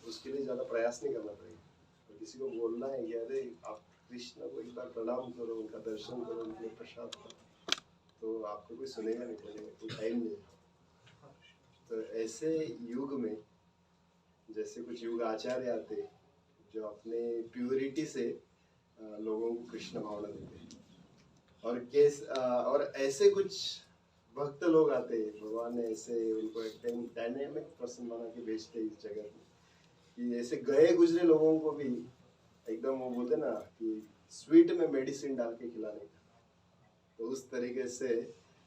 उसके लिए ज़्यादा प्रयास नहीं करना पड़ेगा। तो किसी को बोलना है कि अरे आप कृष्ण को एक बार प्रणाम करो, उनका दर्शन करो, उनके प्रसाद करो, तो आपको कोई सुनेगा नहीं, बोलेगा कोई टाइम नहीं। तो ऐसे युग में जैसे कुछ युग आचार्य आते जो अपने प्योरिटी से लोगों को कृष्ण भावना देते हैं, और ऐसे कुछ भक्त लोग आते हैं, भगवान ने ऐसे उनको एकदम डायनेमिक पर्सन बना के भेजते इस जगत में कि ऐसे गए गुजरे लोगों को भी एकदम वो बोलते ना कि स्वीट में मेडिसिन डाल के खिलाने का। तो उस तरीके से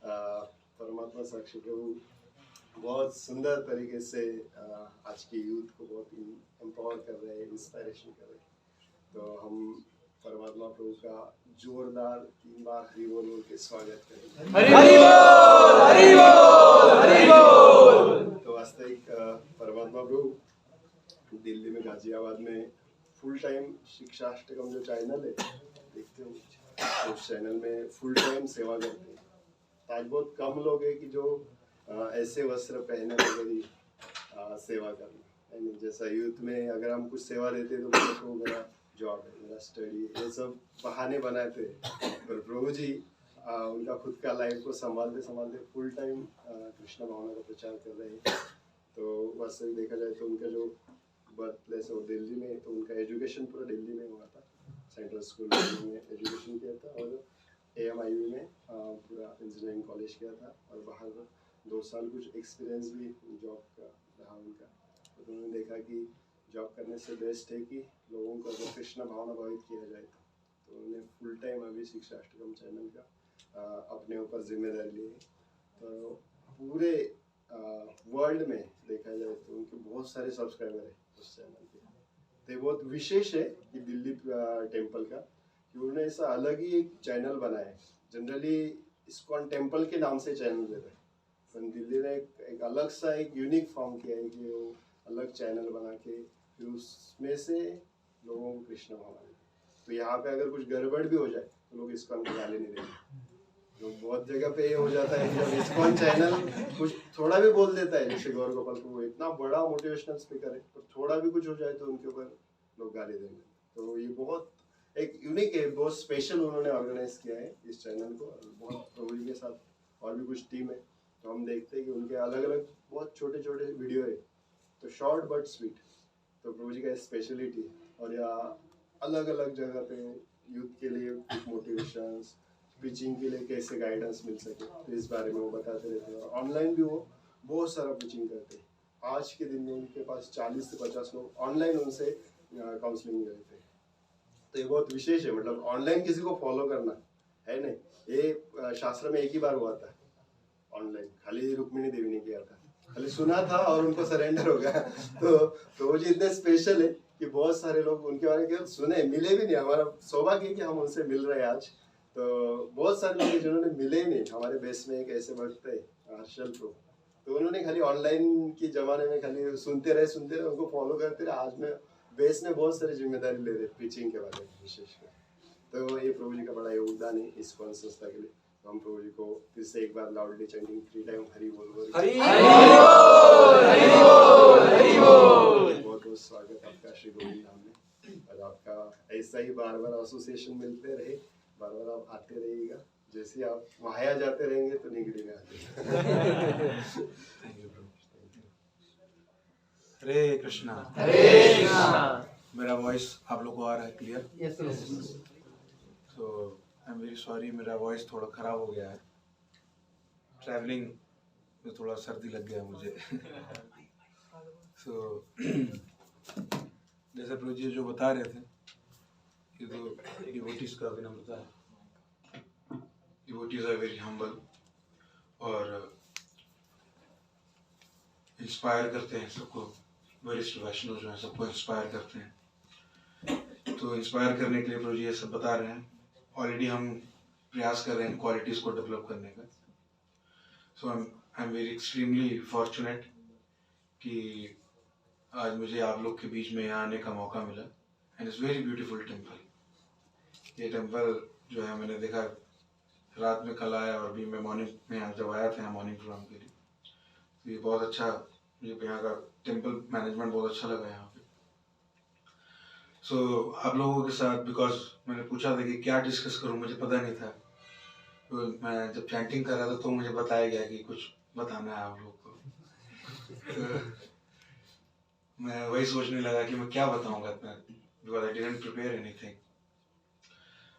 परमात्मा साक्षी प्रभु बहुत सुंदर तरीके से आज की यूथ को बहुत एम्पावर कर रहे हैं, इंस्पायरेशन कर रहे हैं। तो हम परमात्मा प्रभु का जोरदार 3 बार हरि बोल बोल के स्वागत करें। हरि बोल, हरि बोल, हरि बोल। तो वास्तविक परमात्मा प्रभु दिल्ली में गाजियाबाद में फुल टाइम शिक्षाष्टकम जो चैनल है देखते हो, उस चैनल में फुल टाइम सेवा करते हैं। आज बहुत कम लोग हैं कि जो ऐसे वस्त्र पहने वगैरह सेवा करना। जैसा यूथ में अगर हम कुछ सेवा देते तो प्रभु मेरा जॉब है, मेरा स्टडी, ये सब बहाने बनाते। पर प्रभु जी उनका खुद का लाइफ को संभालते संभालते फुल टाइम कृष्ण भावना का प्रचार कर रहे हैं। तो वैसे देखा जाए तो उनका जो बर्थ प्लेस है वो दिल्ली में, तो उनका एजुकेशन पूरा दिल्ली में हुआ था। सेंट्रल स्कूल में एजुकेशन किया था और AMIU में पूरा इंजीनियरिंग कॉलेज किया था और बाहर 2 साल कुछ एक्सपीरियंस भी जॉब का रहा उनका। तो उन्होंने देखा कि जॉब करने से बेस्ट है कि लोगों को अगर कृष्ण भावना भावित किया जाए तो उन्होंने फुल टाइम अभी शिक्षाष्टकम चैनल का अपने ऊपर जिम्मेदारी ली है। तो पूरे वर्ल्ड में देखा जाए तो उनके बहुत सारे सब्सक्राइबर है उस चैनल पे। तो बहुत विशेष है कि दिल्ली टेम्पल का कि उन्होंने ऐसा अलग ही एक चैनल बनाया है। जनरली इस्कॉन टेम्पल के नाम से चैनल देते हैं, पर दिल्ली ने एक अलग सा एक यूनिक फॉर्म किया है कि वो अलग चैनल बना के फिर उसमें से लोगों को कृष्ण भावना देते। तो यहाँ पे अगर कुछ गड़बड़ भी हो जाए तो लोग इस्कॉन को गाली नहीं देते। तो बहुत जगह पे ये हो जाता है कि जब इस्कॉन चैनल कुछ थोड़ा भी बोल देता है, जैसे गौर गोपाल को, वो इतना बड़ा मोटिवेशनल स्पीकर है, तो थोड़ा भी कुछ हो जाए तो उनके ऊपर लोग गाली देंगे। तो ये बहुत एक यूनिक है, बहुत स्पेशल उन्होंने ऑर्गेनाइज किया है इस चैनल को। बहुत प्रभु जी के साथ और भी कुछ टीम है, तो हम देखते हैं कि उनके अलग अलग बहुत छोटे छोटे वीडियो है, तो शॉर्ट बट स्वीट। तो प्रभु जी का स्पेशलिटी और यहाँ अलग अलग जगह पे यूथ के लिए कुछ मोटिवेशंस, पिचिंग के लिए कैसे गाइडेंस मिल सके, तो इस बारे में वो बताते रहते हैं। और ऑनलाइन भी वो बहुत सारा पिचिंग करते हैं। आज के दिन में उनके पास 40 से 50 लोग ऑनलाइन उनसे काउंसलिंग लेते हैं। तो ये बहुत विशेष है, मतलब ऑनलाइन किसी को फॉलो करना है नहीं, ये शास्त्र में एक ही बार हुआ था ऑनलाइन, खाली रुक्मिणी देवी ने किया था, खाली सुना था और उनको सरेंडर हो गया। तो वो जी इतने स्पेशल है कि बहुत सारे लोग उनके बारे में सुने, मिले भी नहीं। हमारा सौभाग्य है कि हम उनसे मिल रहे हैं आज। तो बहुत सारे लोग जिन्होंने मिले नहीं, हमारे बेस में एक ऐसे भक्त है हर्षल प्रो, तो उन्होंने खाली ऑनलाइन के जमाने में खाली सुनते रहे उनको फॉलो करते रहे। आज में बेस में बहुत सारी जिम्मेदारी ले रहे पिचिंग के बारे में विशेषकर। तो ये प्रभु जी का बड़ा योगदान है इस संस्था के लिए। तो हम प्रभु जी को फिर से एक बार लाउडली चैंटिंग 3 टाइम हरि बोल बोल हरि बोल, हरि बोल, हरि बोल। बहुत बहुत स्वागत आपका श्री गोविंद धाम में, और आपका ऐसा ही बार बार एसोसिएशन मिलते रहे, बार बार आप आते रहिएगा। जैसे आप वहां जाते रहेंगे तो निगड़ी में आते। हरे कृष्णा। हरे कृष्णा। मेरा वॉइस आप लोग को आ रहा है clear? Yes yes. So I am very sorry, मेरा वॉइस थोड़ा खराब हो गया है। ट्रैवलिंग में थोड़ा सर्दी लग गया मुझे। सो जैसे प्रभु जी जो बता रहे थे, ये तो डिवोटीज का विनम्रता है। डिवोटीज आर वेरी हम्बल और इंस्पायर करते हैं सबको। वरिष्ठ वैष्णव जो है सबको इंस्पायर करते हैं। तो इंस्पायर करने के लिए प्रभु जी ये सब बता रहे हैं। ऑलरेडी हम प्रयास कर रहे हैं क्वालिटीज को डेवलप करने का। So I am very extremely fortunate कि आज मुझे आप लोग के बीच में यहाँ आने का मौका मिला। And it's very beautiful temple. ये टेम्पल जो है मैंने देखा रात में कल आया, और अभी मैं मॉर्निंग में यहाँ जब आया था यहाँ मॉर्निंग प्रोग्राम के लिए, तो ये बहुत अच्छा, मुझे यहाँ का टेम्पल मैनेजमेंट बहुत अच्छा लगा यहाँ पे। सो आप लोगों के साथ, बिकॉज मैंने पूछा था कि क्या डिस्कस करूं, मुझे पता नहीं था। तो मैं जब चैंटिंग कर रहा था तो मुझे बताया गया कि कुछ बताना है आप लोग को। तो मैं वही सोचने लगा कि मैं क्या बताऊंगा इतना, because I didn't prepare anything.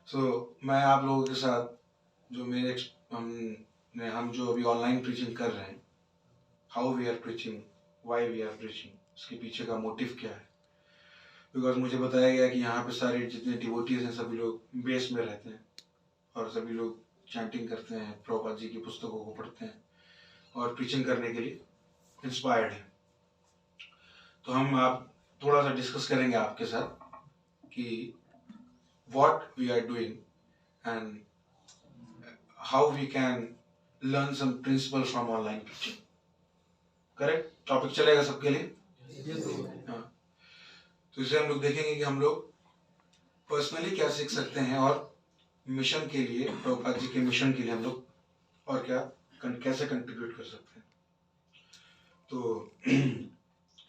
So मैं आप लोगों के साथ जो मेरे हम जो अभी ऑनलाइन प्रीचिंग कर रहे हैं, how we are preaching, why we are preaching, उसके पीछे का मोटिव क्या है। बिकॉज मुझे बताया गया कि यहाँ पे सारे जितने डिवोटीज हैं सभी लोग बेस में रहते हैं और सभी लोग चैंटिंग करते हैं, प्रभुपाद जी की पुस्तकों को पढ़ते हैं और प्रीचिंग करने के लिए इंस्पायर्ड है। तो हम आप थोड़ा सा डिस्कस करेंगे आपके साथ कि what we are doing and how we can learn some principle from online preaching. Correct? Topic चलेगा सबके लिए? हाँ। तो इसे हम लोग देखेंगे कि हम लोग पर्सनली क्या सीख सकते हैं और मिशन के लिए, प्रभुपाद जी के मिशन के लिए हम लोग और क्या कैसे कंट्रीब्यूट कर सकते हैं। तो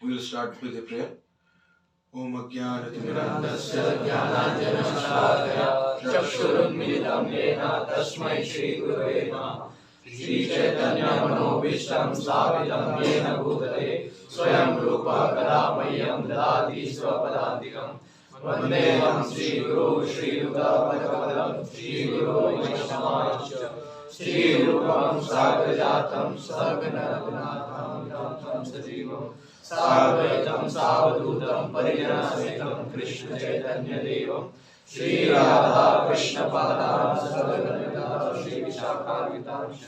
we'll start with a prayer. ओम अज्ञानतिमिरान्धस्य ज्ञानाञ्जनशलाकया चक्षुरुन्मीलितं येन तस्मै श्रीगुरवे नमः। श्रीचैतन्यमनोभीष्टं स्थापितं येन भूतले स्वयं रूपः कदा मह्यं ददाति स्वपदान्तिकम्। वन्देऽहं श्रीगुरो श्रीयुतापदकमलं श्रीगुरो वैष्णवांश्च श्रीरूपं साग्रजातं सहगणरघुनाथं तं सजीवं साद्वैतं सावधूतं परिजनसहितं कृष्ण चैतन्य देवं श्रीराधा कृष्ण पादान् सहगणललिता श्री विशाखान्वितांश्च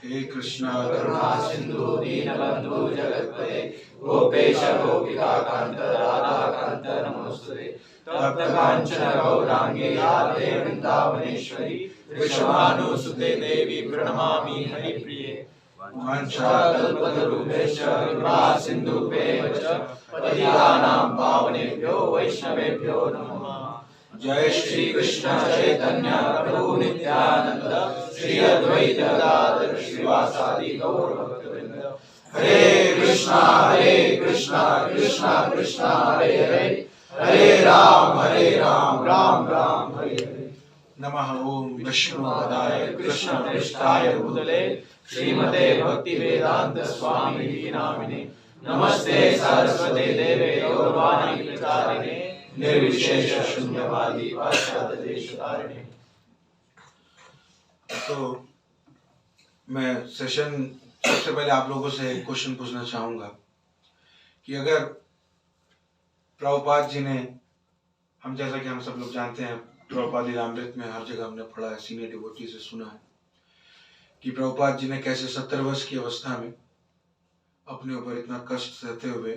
हे कृष्णा करुणा सिंधु दीनबंधु जगत्पते गोपेश गोपिका कांत राधा कांत नमोस्तुते। तप्त कांचन गौरांगे राधे वृंदावनेश्वरी वृषभानुसुते देवी प्रणमामि हरिप्रिये। वाञ्छाकल्पतरुभ्यश्च कृपा सिन्धुभ्येव च पतितानां पावनेभ्यो वैष्णवेभ्यो नमः। जय श्री कृष्ण चैतन्य प्रभु नित्यानंद श्री अद्वैत गदाधर श्रीवासादि गौर भक्तवृंद। हरे कृष्णा कृष्णा कृष्णा हरे हरे हरे राम राम राम हरे हरे। नमः ओम विष्णुपदाय कृष्ण पृष्ठाय भूतले श्रीमते भक्ति वेदांत स्वामी नामिने नमस्ते सरस्वते देवे गौरवाणी प्रचारिणे निर्विशेष शून्यवादी पाश्चात्य देशतारिणे। तो मैं सेशन सबसे पहले आप लोगों से एक क्वेश्चन पूछना चाहूंगा कि अगर प्रभुपाद जी ने, हम जैसा कि हम सब लोग जानते हैं, प्रभुपाद लीलामृत में हर जगह हमने पढ़ा है, सीनियर डिवोटी से सुना है कि प्रभुपाद जी ने कैसे 70 वर्ष की अवस्था में अपने ऊपर इतना कष्ट सहते हुए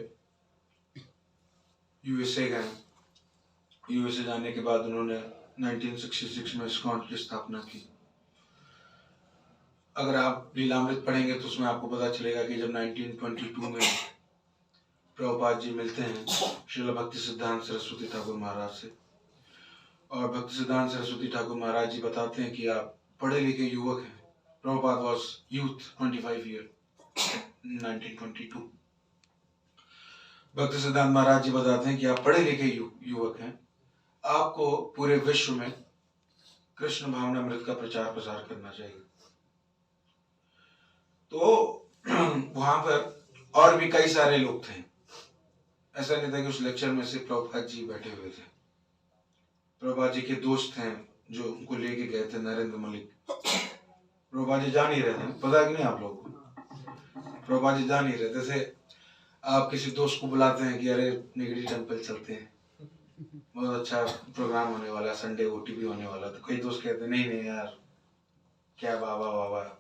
यूएसए गए। यूएसए जाने के बाद उन्होंने 1966 में इस्कॉन की स्थापना की। अगर आप लीलामृत पढ़ेंगे तो उसमें आपको पता चलेगा कि जब 1922 में प्रभुपाद जी मिलते हैं श्रील भक्ति सिद्धांत सरस्वती ठाकुर महाराज से, और भक्ति सिद्धांत सरस्वती ठाकुर महाराज जी बताते हैं कि आप पढ़े लिखे युवक हैं। Prabhupada was youth 25 year 1922। भक्ति सिद्धांत महाराज जी बताते हैं कि आप पढ़े लिखे युवक हैं, आपको पूरे विश्व में कृष्ण भावनामृत का प्रचार प्रसार करना चाहिए। तो वहां पर और भी कई सारे लोग थे, ऐसा नहीं था कि उस लेक्चर में से प्रभुपाद जी बैठे हुए थे। प्रभुपाद जी के दोस्त हैं जो उनको लेके गए थे, नरेंद्र मलिक। प्रभुपाद जी जा नहीं रहे थे, पता कि नहीं आप लोगों को? प्रभुपाद जी जा नहीं रहे थे। जैसे आप किसी दोस्त को बुलाते हैं कि अरे निगड़ी टेम्पल चलते हैं, बहुत अच्छा प्रोग्राम होने वाला है, संडे ओटीपी होने वाला, तो कई दोस्त कहते हैं नहीं यार, क्या बाबा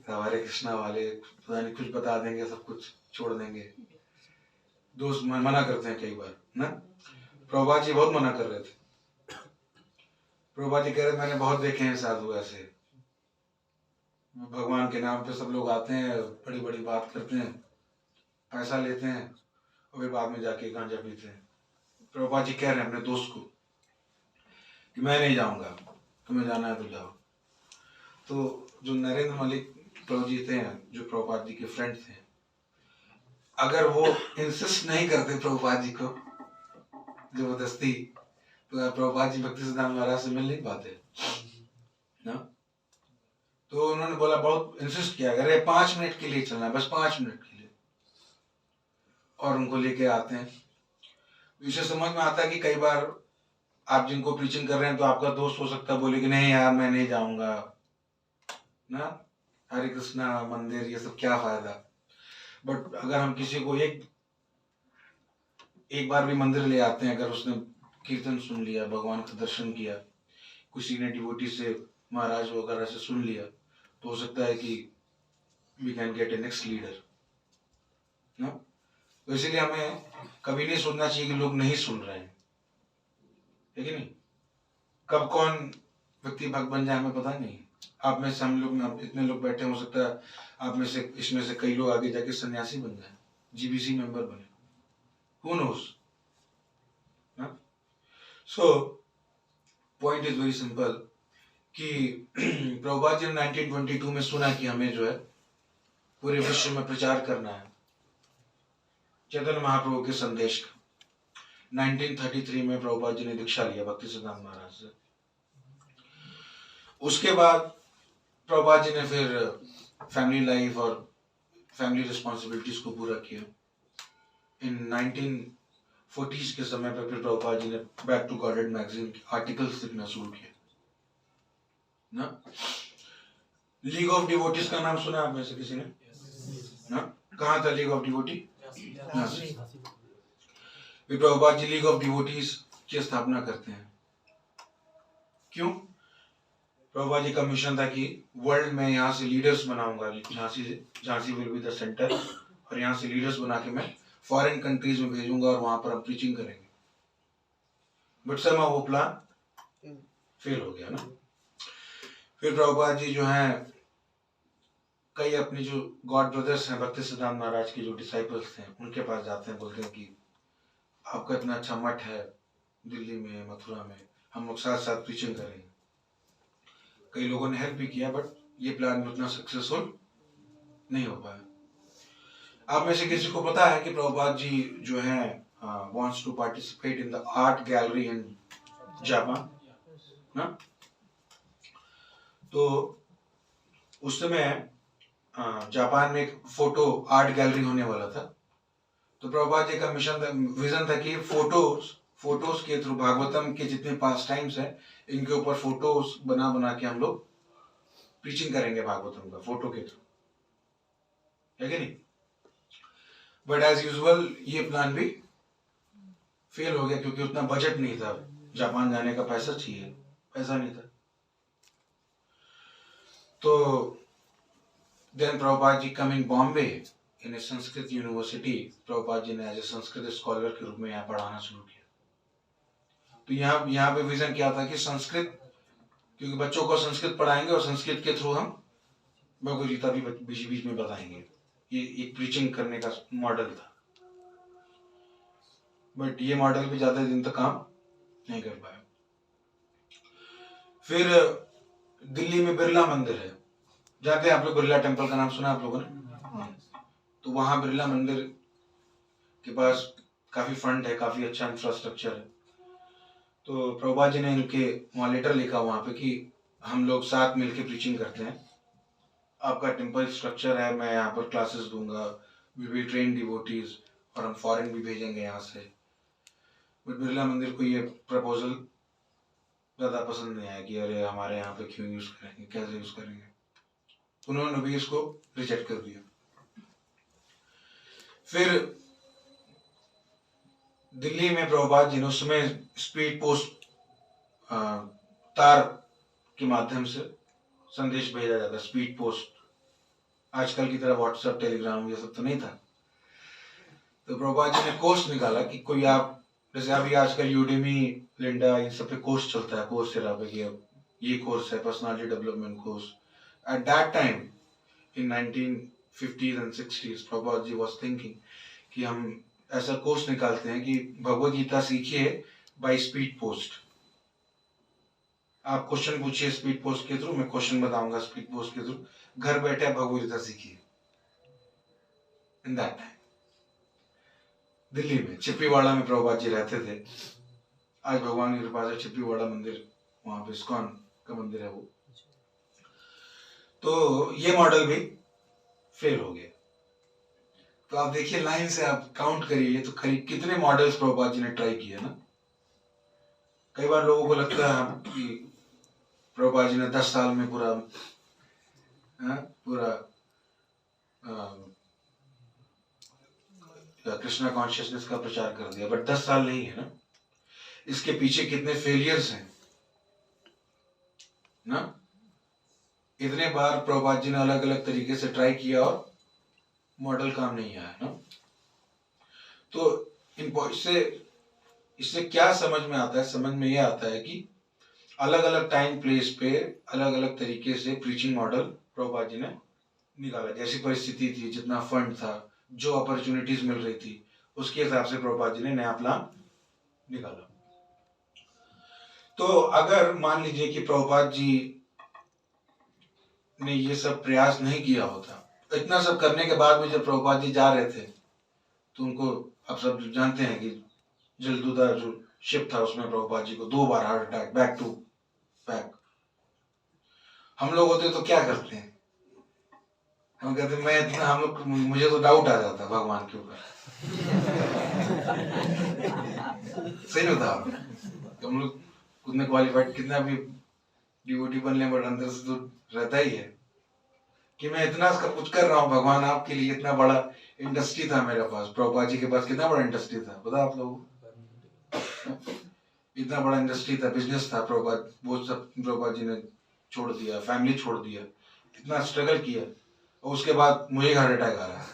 हमारे कृष्णा वाले पता नहीं कुछ बता देंगे, सब कुछ छोड़ देंगे। दोस्त मना करते हैं कई बार ना। प्रभुपाद जी बहुत मना कर रहे थे। प्रभुपाद जी कह रहे मैंने बहुत देखे हैं साधु ऐसे, भगवान के नाम पे सब लोग आते हैं, बड़ी बड़ी बात करते हैं, पैसा लेते हैं और फिर बाद में जाके गांजा पीते हैं। प्रभुपाद जी कह रहे हैं अपने दोस्त को कि मैं नहीं जाऊंगा, तुम्हें जाना है तो जाओ। तो जो नरेंद्र मलिक प्रभु जी थे, जो प्रभुपाद जी के फ्रेंड थे, अगर वो इंसिस्ट नहीं करते प्रभुपाद जी को जबरदस्ती, तो प्रभुपाद जी भक्ति सिद्धांत महाराज से मिल नहीं पाते ना। तो उन्होंने बोला, बहुत इंसिस्ट किया, अगर 5 मिनट के लिए चलना है, बस 5 मिनट के लिए, और उनको लेके आते हैं। इसे समझ में आता है कि कई बार आप जिनको प्रीचिंग कर रहे हैं तो आपका दोस्त हो सकता है बोले कि नहीं यार मैं नहीं जाऊंगा ना, हरे कृष्णा मंदिर ये सब क्या फायदा। बट अगर हम किसी को एक बार भी मंदिर ले आते हैं, अगर उसने कीर्तन सुन लिया, भगवान का दर्शन किया, किसी ने डिवोटी से महाराज वगैरह से सुन लिया, तो हो सकता है कि we can get a next leader ना। तो इसीलिए हमें कभी नहीं सोचना चाहिए कि लोग नहीं सुन रहे हैं, है कि नहीं। कब कौन व्यक्ति भक्त बन जाए हमें पता नहीं। आप में से हम लोग इतने लोग बैठे, हो सकता है आप में से इसमें से कई लोग आगे जाके सन्यासी बन जाए, जीबीसी मेंबर बने, who knows. So point is very simple कि प्रभुपाद जी ने 1922 में सुना कि हमें जो है पूरे विश्व में प्रचार करना है चैतन्य महाप्रभु के संदेश का। 1933 में प्रभुपाद जी ने दीक्षा लिया भक्ति सिद्धांत महाराज से। उसके बाद प्रभुपाद जी ने फिर फैमिली लाइफ और फैमिली रिस्पॉन्सिबिलिटीज को पूरा किया। इन 1940s के समय पर फिर प्रभुपाद जी ने back to Godhead magazine articles लिखना शुरू किया ना। लीग ऑफ डिवोटीज का नाम सुना आप में से किसी ने ना? कहाँ था league of devotee? Prabhupada ji league of devotees की स्थापना करते हैं। क्यों? प्रभुपाद जी का मिशन था कि वर्ल्ड में यहाँ से लीडर्स बनाऊंगा, Jhansi will be the centre, और यहाँ से लीडर्स बना के मैं फॉरेन कंट्रीज में भेजूंगा और वहां पर हम प्रीचिंग करेंगे। बट समा वो प्लान फेल हो गया ना। फिर प्रभुपाद जी जो हैं कई अपनी जो गॉड ब्रदर्स हैं भक्ति सिद्धांत महाराज के जो डिसाइपल्स थे उनके पास जाते हैं, बोलते हैं कि आपका इतना अच्छा मठ है दिल्ली में, मथुरा में, हम लोग साथ साथ प्रीचिंग करेंगे। कई लोगों ने हेल्प भी किया, बट ये प्लान उतना सक्सेसफुल नहीं हो पाया। आप में से किसी को पता है कि प्रभुपाद जी जो हैं wants to participate in the art gallery in Japan ना? तो उस समय जापान में एक फोटो आर्ट गैलरी होने वाला था। तो प्रभुपाद जी का मिशन था, विजन था कि फोटोज के थ्रू भागवतम के जितने पास टाइम्स हैं इनके ऊपर फोटोज बना बना के हम लोग प्रीचिंग करेंगे भागवतम का फोटो के थ्रू, है कि नहीं। बट एज यूजुअल ये प्लान भी फेल हो गया क्योंकि उतना बजट नहीं था, जापान जाने का पैसा चाहिए, पैसा नहीं था। तो देन प्रभुपाद जी कमिंग बॉम्बे इन ए संस्कृत यूनिवर्सिटी, प्रभुपाद जी ने एज ए संस्कृत स्कॉलर के रूप में यहाँ पढ़ाना शुरू किया। तो यहाँ पे विजन क्या था कि संस्कृत, क्योंकि बच्चों को संस्कृत पढ़ाएंगे और संस्कृत के थ्रू हम भगवद गीता भी बीच बीच में बताएंगे। ये एक प्रीचिंग करने का मॉडल था। बट ये मॉडल भी ज्यादा दिन तक काम नहीं कर पाया। फिर दिल्ली में बिरला मंदिर है, जानते हैं आप लोग? बिरला टेम्पल का नाम सुना आप लोगों ने? तो वहां बिरला मंदिर के पास काफी फंड है, काफी अच्छा इंफ्रास्ट्रक्चर है। तो प्रभुपाद जी ने इनके वहां लेटर लिखा वहां पे कि हम लोग साथ मिलके प्रीचिंग करते हैं, आपका टेम्पल स्ट्रक्चर है, मैं यहाँ पर क्लासेस दूंगा, वी विल ट्रेन डिवोटीज, और हम फॉरेन भी भेजेंगे यहाँ से। बट बिरला मंदिर को ये प्रपोजल ज़्यादा पसंद नहीं आया कि अरे हमारे यहाँ पे क्यों यूज़ करेंगे, कैसे यूज़ करेंगे। उन्होंने भी इसको रिजेक्ट कर दिया। फिर दिल्ली में प्रभुपाद जी ने उस समय स्पीड पोस्ट तार के माध्यम से संदेश भेजा जाता, स्पीड पोस्ट, आजकल की तरह व्हाट्सएप टेलीग्राम ये सब तो नहीं था। तो प्रभुपाद जी ने कोर्स निकाला कि कोई आप, जैसे अभी आजकल यूडेमी, लिंडा, इन सब पे कोर्स चलता है, कोर्स चला पे कि ये कोर्स है personality development course. At that time in 1950s and 60s Prabhupada ji was thinking कि हम ऐसा कोर्स निकालते हैं कि भगवद गीता सीखिए बाय स्पीड पोस्ट। आप क्वेश्चन पूछिए स्पीड पोस्ट के थ्रू, मैं क्वेश्चन बताऊंगा स्पीड पोस्ट के थ्रू, घर बैठे आप भगवद गीता सीखिए। इन दैट टाइम दिल्ली में चिप्पीवाड़ा में प्रभुपाद जी रहते थे। आज भगवान की कृपा से चिप्पीवाड़ा मंदिर, वहां पे इस्कॉन का मंदिर है वो। तो ये मॉडल भी फेल हो गया। तो आप देखिए लाइन से आप काउंट करिए तो करीब कितने मॉडल्स प्रभुपाद जी ने ट्राई किए ना। कई बार लोगों को लगता है कि प्रभुपाद जी ने 10 साल में पूरा कृष्णा कॉन्शियसनेस का प्रचार कर दिया, बट 10 साल नहीं है ना। इसके पीछे कितने फेलियर्स हैं ना। इतने बार प्रभुपाद जी ने अलग अलग तरीके से ट्राई किया और मॉडल काम नहीं आया ना। तो इससे क्या समझ में आता है? समझ में ये आता है कि अलग अलग टाइम प्लेस पे अलग अलग तरीके से प्रीचिंग मॉडल प्रभुपाद जी ने निकाला। जैसी परिस्थिति थी, जितना फंड था, जो अपॉर्चुनिटीज मिल रही थी, उसके हिसाब से प्रभुपाद जी ने नया प्लान निकाला। तो अगर मान लीजिए कि प्रभुपाद जी ने ये सब प्रयास नहीं किया होता, इतना सब करने के बाद भी जब प्रभुपाद जी जा रहे थे तो उनको, आप सब जानते हैं कि जलदूधा जो शिप था उसमें प्रभुपाद जी को 2 बार heart attack, back to back. हम लोग होते तो क्या करते हैं? हम कहते मैं इतना, हम लोग, मुझे तो डाउट आ जाता भगवान के ऊपर। सही नहीं होता? हम लोग उतने क्वालिफाइड, कितना भी डिवोटी बन ले, बट अंदर से तो रहता ही है कि मैं इतना कुछ कर रहा हूँ भगवान आपके लिए। इतना बड़ा इंडस्ट्री था मेरे पास, प्रभुपाद जी के पास कितना बड़ा इंडस्ट्री था पता आप लोगों को? इतना बड़ा इंडस्ट्री था, बिजनेस था प्रभुपाद, वो सब प्रभुपाद जी ने छोड़ दिया, फैमिली छोड़ दिया, इतना स्ट्रगल किया, और उसके बाद मुझे हार्ट अटैक आ रहा है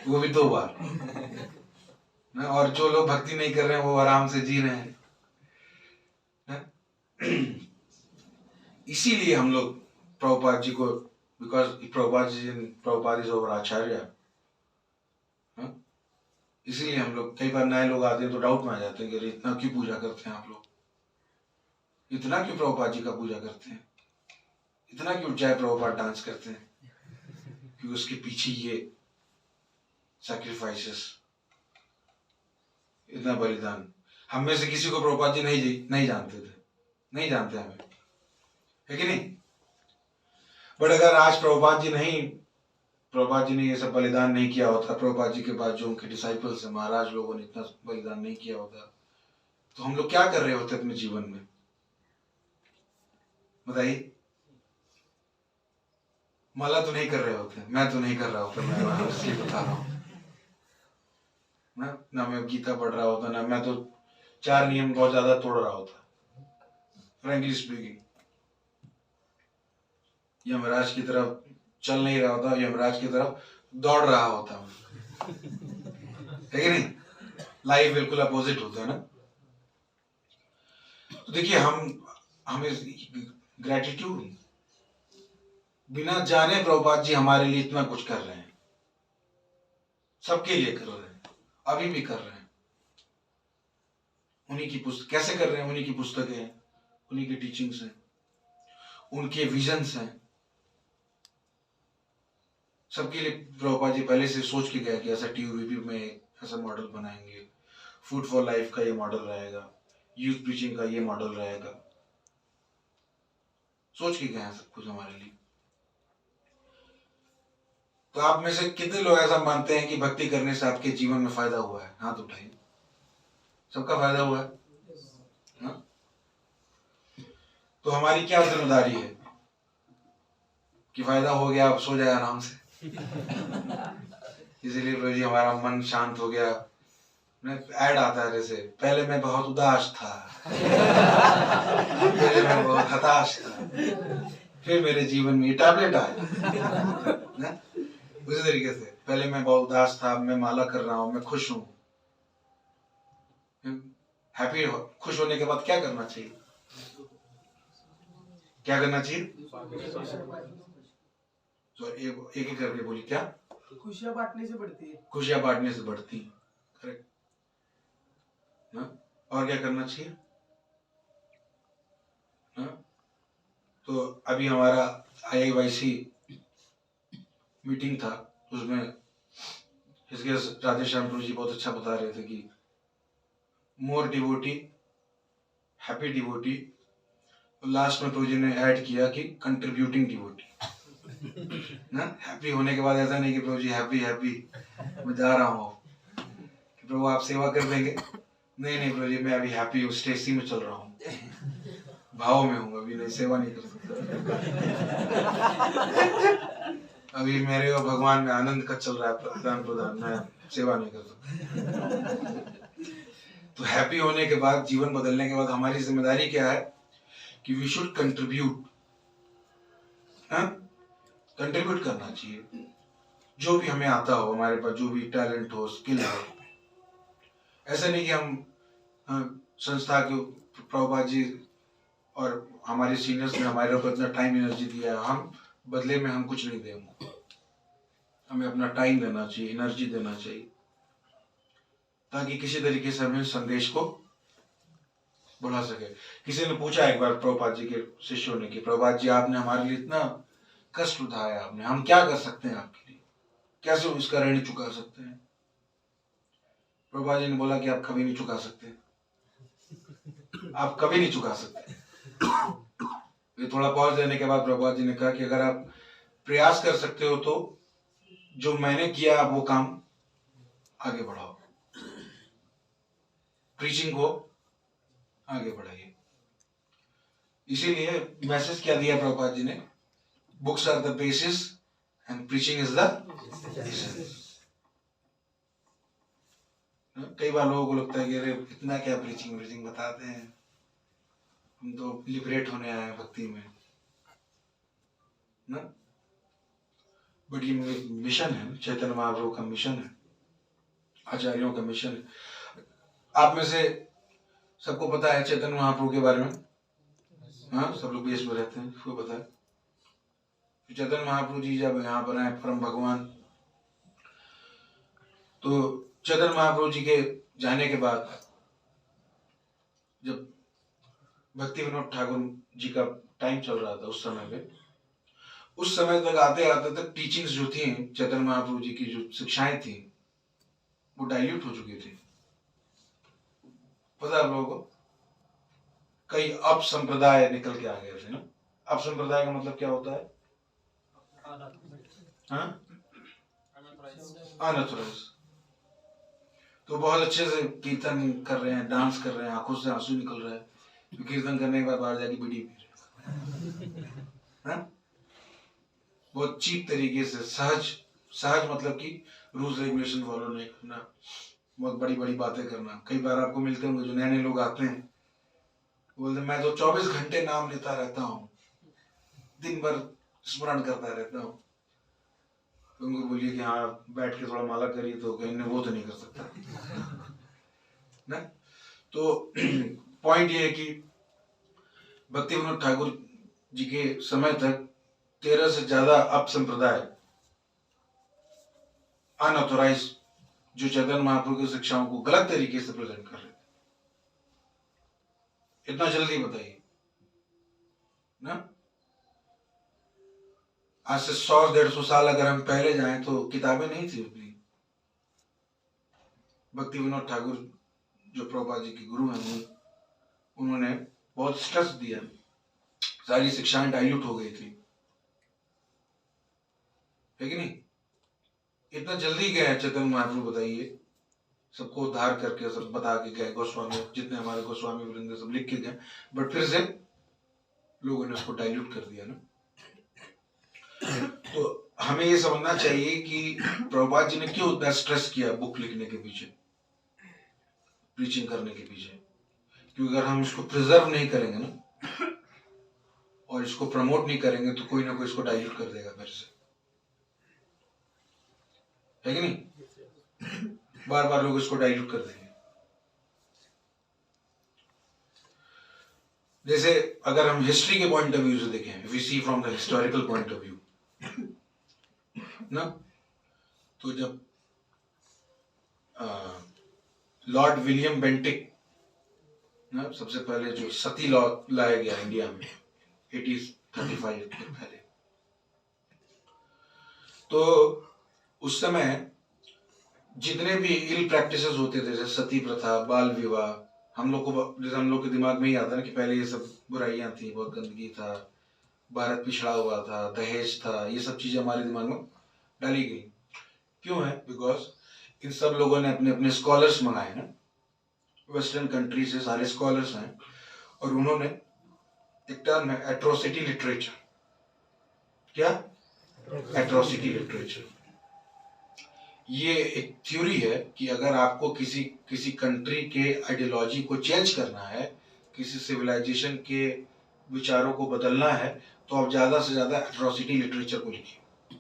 वो भी 2 बार ना। और जो लोग भक्ति नहीं कर रहे हैं वो आराम से जी रहे हैं। इसीलिए हम लोग प्रभुपाद जी को, बिकॉज प्रभुपाद इज ओवर आचार्य, इसीलिए हम लोग, कई बार नए लोग आते हैं तो डाउट में आ जाते हैं कि इतना क्यों पूजा करते हैं आप लोग, इतना क्यों प्रभुपाद जी का पूजा करते हैं, इतना क्यों जय प्रभुपाद डांस करते हैं, क्योंकि उसके पीछे ये सैक्रिफाइसेस, इतना बलिदान। हम में से किसी को प्रभुपाद जी नहीं जानते थे, नहीं जानते हमें, है कि नहीं? बट अगर आज प्रभुपाद जी ने ये सब बलिदान नहीं किया होता, प्रभुपाद जी के बाद जो उनके डिसाइपल्स हैं, महाराज लोगों ने इतना बलिदान नहीं किया होता, तो हम लोग क्या कर रहे होते अपने जीवन में? बताइए। माला तो नहीं कर रहे होते, मैं तो नहीं कर रहा होता, मैं इसलिए बता रहा हूँ ना मैं गीता पढ़ रहा होता, ना मैं तो 4 नियम बहुत ज्यादा तोड़ रहा होता, फ्रैंकली स्पीकिंग। यमराज की तरफ चल नहीं रहा होता, यमराज की तरफ दौड़ रहा होता, है कि नहीं? लाइफ बिल्कुल अपोजिट होता है ना। तो देखिए, हमें ग्रेटिट्यूड, बिना जाने प्रभुपाद जी हमारे लिए इतना कुछ कर रहे हैं, सबके लिए कर रहे हैं, अभी भी कर रहे हैं। उन्हीं की पुस्तक कैसे कर रहे हैं? उन्हीं की पुस्तकें हैं, उन्हीं की टीचिंग्स हैं, उनके विजन्स हैं। सबके लिए प्रभुपाद जी पहले से सोच के गए कि ऐसा टीयूवीपी में ऐसा मॉडल बनाएंगे, फूड फॉर लाइफ का ये मॉडल रहेगा, यूथ प्रीचिंग का ये मॉडल रहेगा, सोच के गए हैं सब कुछ हमारे लिए। तो आप में से कितने लोग ऐसा मानते हैं कि भक्ति करने से आपके जीवन में फायदा हुआ है? हाथ उठाइए। सबका फायदा हुआ है ना? तो हमारी क्या जिम्मेदारी है कि फायदा हो गया, आप सो जाए आराम से। इसीलिए प्रभु जी हमारा मन शांत हो गया। ऐड आता है जैसे, पहले मैं बहुत उदास था, पहले मैं बहुत हताश था, फिर मेरे जीवन में टैबलेट आया। उसी तरीके से पहले मैं बहुत उदास था, मैं माला कर रहा हूँ, मैं खुश हूँ। हैप्पी हो, खुश होने के बाद क्या करना चाहिए? क्या करना चाहिए? तो एक एक करके बोली, क्या? खुशियां बांटने से बढ़ती है। खुशियां बांटने से बढ़ती, करेक्ट ना? और क्या करना चाहिए ना? तो अभी हमारा IIYC मीटिंग था, उसमें इसके राधेश्याम प्रभु जी बहुत अच्छा बता रहे थे कि मोर डिवोटी, हैप्पी डिवोटी, लास्ट में प्रभु जी ने ऐड किया कि कंट्रीब्यूटिंग डिवोटी ना। हैप्पी होने के बाद ऐसा नहीं कि प्रभु जी हैप्पी हैप्पी मैं जा रहा हूँ कि प्रभु आप सेवा कर देंगे, नहीं नहीं प्रभु जी मैं अभी हैप्पी हूँ, स्टेसी में चल रहा हूँ, भाव में हूँ, अभी नहीं सेवा नहीं कर सकता, अभी मेरे और भगवान में आनंद का चल रहा है प्रदान प्रदान, मैं सेवा नहीं कर सकता। तो हैप्पी होने के बाद, जीवन बदलने के बाद हमारी जिम्मेदारी क्या है कि वी शुड कंट्रीब्यूट, कंट्रीब्यूट करना चाहिए जो भी हमें आता हो, हमारे पास जो भी टैलेंट हो, स्किल हो। ऐसा नहीं कि हम संस्था के प्रभुपाद जी और हमारे सीनियर्स ने हमारे ऊपर इतना टाइम एनर्जी दिया है, हम बदले में हम कुछ नहीं देंगे। हमें अपना टाइम देना चाहिए, एनर्जी देना चाहिए, ताकि किसी तरीके से हमें संदेश को बढ़ा सके। किसी ने पूछा एक बार प्रभुपाद जी के शिष्यों ने कि प्रभुपाद जी आपने हमारे लिए इतना कष्ट उठाया, आपने, हम क्या कर सकते हैं आपके लिए, कैसे इसका ऋण चुका सकते हैं? प्रभुपाद जी ने बोला कि आप कभी नहीं चुका सकते, आप कभी नहीं चुका सकते। ये थोड़ा पॉज देने के बाद प्रभुपाद जी ने कहा कि अगर आप प्रयास कर सकते हो तो जो मैंने किया आप वो काम आगे बढ़ाओ, प्रीचिंग को आगे बढ़ाइए। इसीलिए मैसेज क्या दिया प्रभुपाद जी ने, books are the basis and preaching is the essence. कई बार लोगों को लगता है कि अरे इतना क्या प्रीचिंग बताते हैं, हम तो लिबरेट होने आए हैं भक्ति में ना। बट ये मिशन है, चैतन्य महाप्रभु का मिशन है, आचार्यों का मिशन है। आप में से सबको पता है चैतन्य महाप्रभु के बारे में? हाँ, सब लोग देश में रहते हैं, सबको पता है। चैतन्य महाप्रभु जी जब यहाँ पर आए, परम भगवान, तो चैतन्य महाप्रभु जी के जाने के बाद जब भक्ति विनोद ठाकुर जी का टाइम चल रहा था, उस समय तक आते तक टीचिंग्स जो थी चैतन्य महाप्रभु जी की, जो शिक्षाएं थी, वो डाइल्यूट हो चुकी थी। पता है आप लोगों को? कई अप संप्रदाय निकल के आ गए थे ना। अप संप्रदाय का मतलब क्या होता है? अनऑथराइज्ड। तो बहुत अच्छे से कीर्तन कर रहे हैं, डांस कर रहे हैं, आंखों से आंसू निकल रहा है, तो कीर्तन करने के बाद बाहर जाके बीड़ी पी रहे हैं। बहुत चीप तरीके से, सहज मतलब कि रूल्स रेगुलेशन फॉलो नहीं करना, बहुत बड़ी बड़ी बातें करना। कई बार आपको मिलते होंगे जो नए नए लोग आते हैं, बोलते मैं तो 24 घंटे नाम लेता रहता हूँ, दिन भर स्मरण करता रहता हूँ। तो उनको बोलिए कि हाँ बैठ के थोड़ा माला करिए, तो कहीं वो तो नहीं कर सकता ना। तो पॉइंट ये है कि भक्ति विनोद ठाकुर जी के समय तक 13 से ज्यादा अप संप्रदाय, अनऑथोराइज, जो चैतन्य महाप्रभु की शिक्षाओं को गलत तरीके से प्रेजेंट कर रहे थे। इतना जल्दी बताइए ना। आज से 100-150 साल अगर हम पहले जाएं तो किताबें नहीं थी उतनी। भक्ति विनोद ठाकुर जो प्रभुपाद जी के गुरु हैं, उन्होंने बहुत स्ट्रेस दिया, सारी शिक्षाएं डाइल्यूट हो गई थी, है कि नहीं? इतना जल्दी गए चैतन्य महाप्रभु, बताइए, सबको उद्धार करके सब बता के गए, गोस्वामी जितने हमारे गोस्वामी वृंद सब लिख के गए, बट फिर से लोगों ने उसको डाइल्यूट कर दिया ना। तो हमें ये समझना चाहिए कि प्रभुपाद जी ने क्यों उतना स्ट्रेस किया बुक लिखने के पीछे, प्रीचिंग करने के पीछे। क्योंकि अगर हम इसको प्रिजर्व नहीं करेंगे ना, और इसको प्रमोट नहीं करेंगे, तो कोई ना कोई इसको डाइल्यूट कर देगा फिर से, है कि नहीं? बार बार लोग इसको डाइल्यूट कर देंगे। जैसे अगर हम हिस्ट्री के पॉइंट ऑफ व्यू से देखें, we see from the historical point of view ना, तो जब लॉर्ड विलियम बेंटिक ना, सबसे पहले जो सती लॉ लाया गया इंडिया में 1835 के पहले, तो उस समय जितने भी इल प्रैक्टिसेस होते थे जैसे सती प्रथा, बाल विवाह, हम लोग को जैसे हम लोग के दिमाग में ही आता है ना कि पहले ये सब बुराइयां थी, बहुत गंदगी था, भारत पिछड़ा हुआ था, दहेज था, ये सब चीजें हमारे दिमाग में डाली गई। क्यों है? बिकॉज इन सब लोगों ने अपने अपने स्कॉलर्स मंगाए ना, वेस्टर्न कंट्री से सारे स्कॉलर्स हैं, और उन्होंने एक टर्म है एट्रोसिटी लिटरेचर। क्या? Atrocity literature. ये एक थ्योरी है कि अगर आपको किसी कंट्री के आइडियोलॉजी को चेंज करना है, किसी सिविलाइजेशन के विचारों को बदलना है, तो आप ज्यादा से ज्यादा एट्रोसिटी लिटरेचर को लिखिए।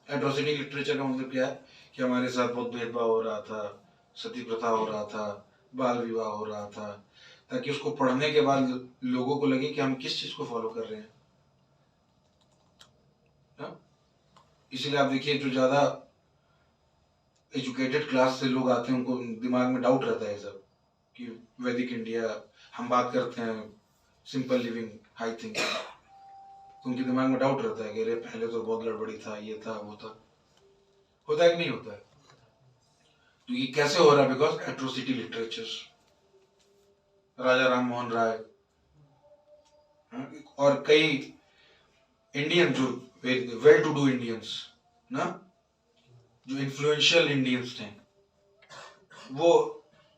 एट्रोसिटी लिटरेचर का मतलब क्या है कि हमारे साथ बहुत भेदभाव हो रहा था, सती प्रथा हो रहा था, बाल विवाह हो रहा था, ताकि उसको पढ़ने के बाद लोगों को लगे कि हम किस चीज को फॉलो कर रहे हैं। इसलिए आप देखिए जो ज्यादा एजुकेटेड क्लास से लोग आते हैं उनको दिमाग में डाउट रहता है सब कि वैदिक इंडिया, हम बात करते हैं सिंपल लिविंग हाई थिंग, तो उनके दिमाग में डाउट रहता है कि अरे पहले तो बहुत गड़बड़ी था, ये था वो था। होता है कि नहीं होता है? तो ये कैसे हो रहा है? Because atrocity literature. Raja Ram Mohan Roy और कई इंडियन जो वेल टू डू इंडियंस ना, जो इन्फ्लुएंशियल इंडियंस थे, वो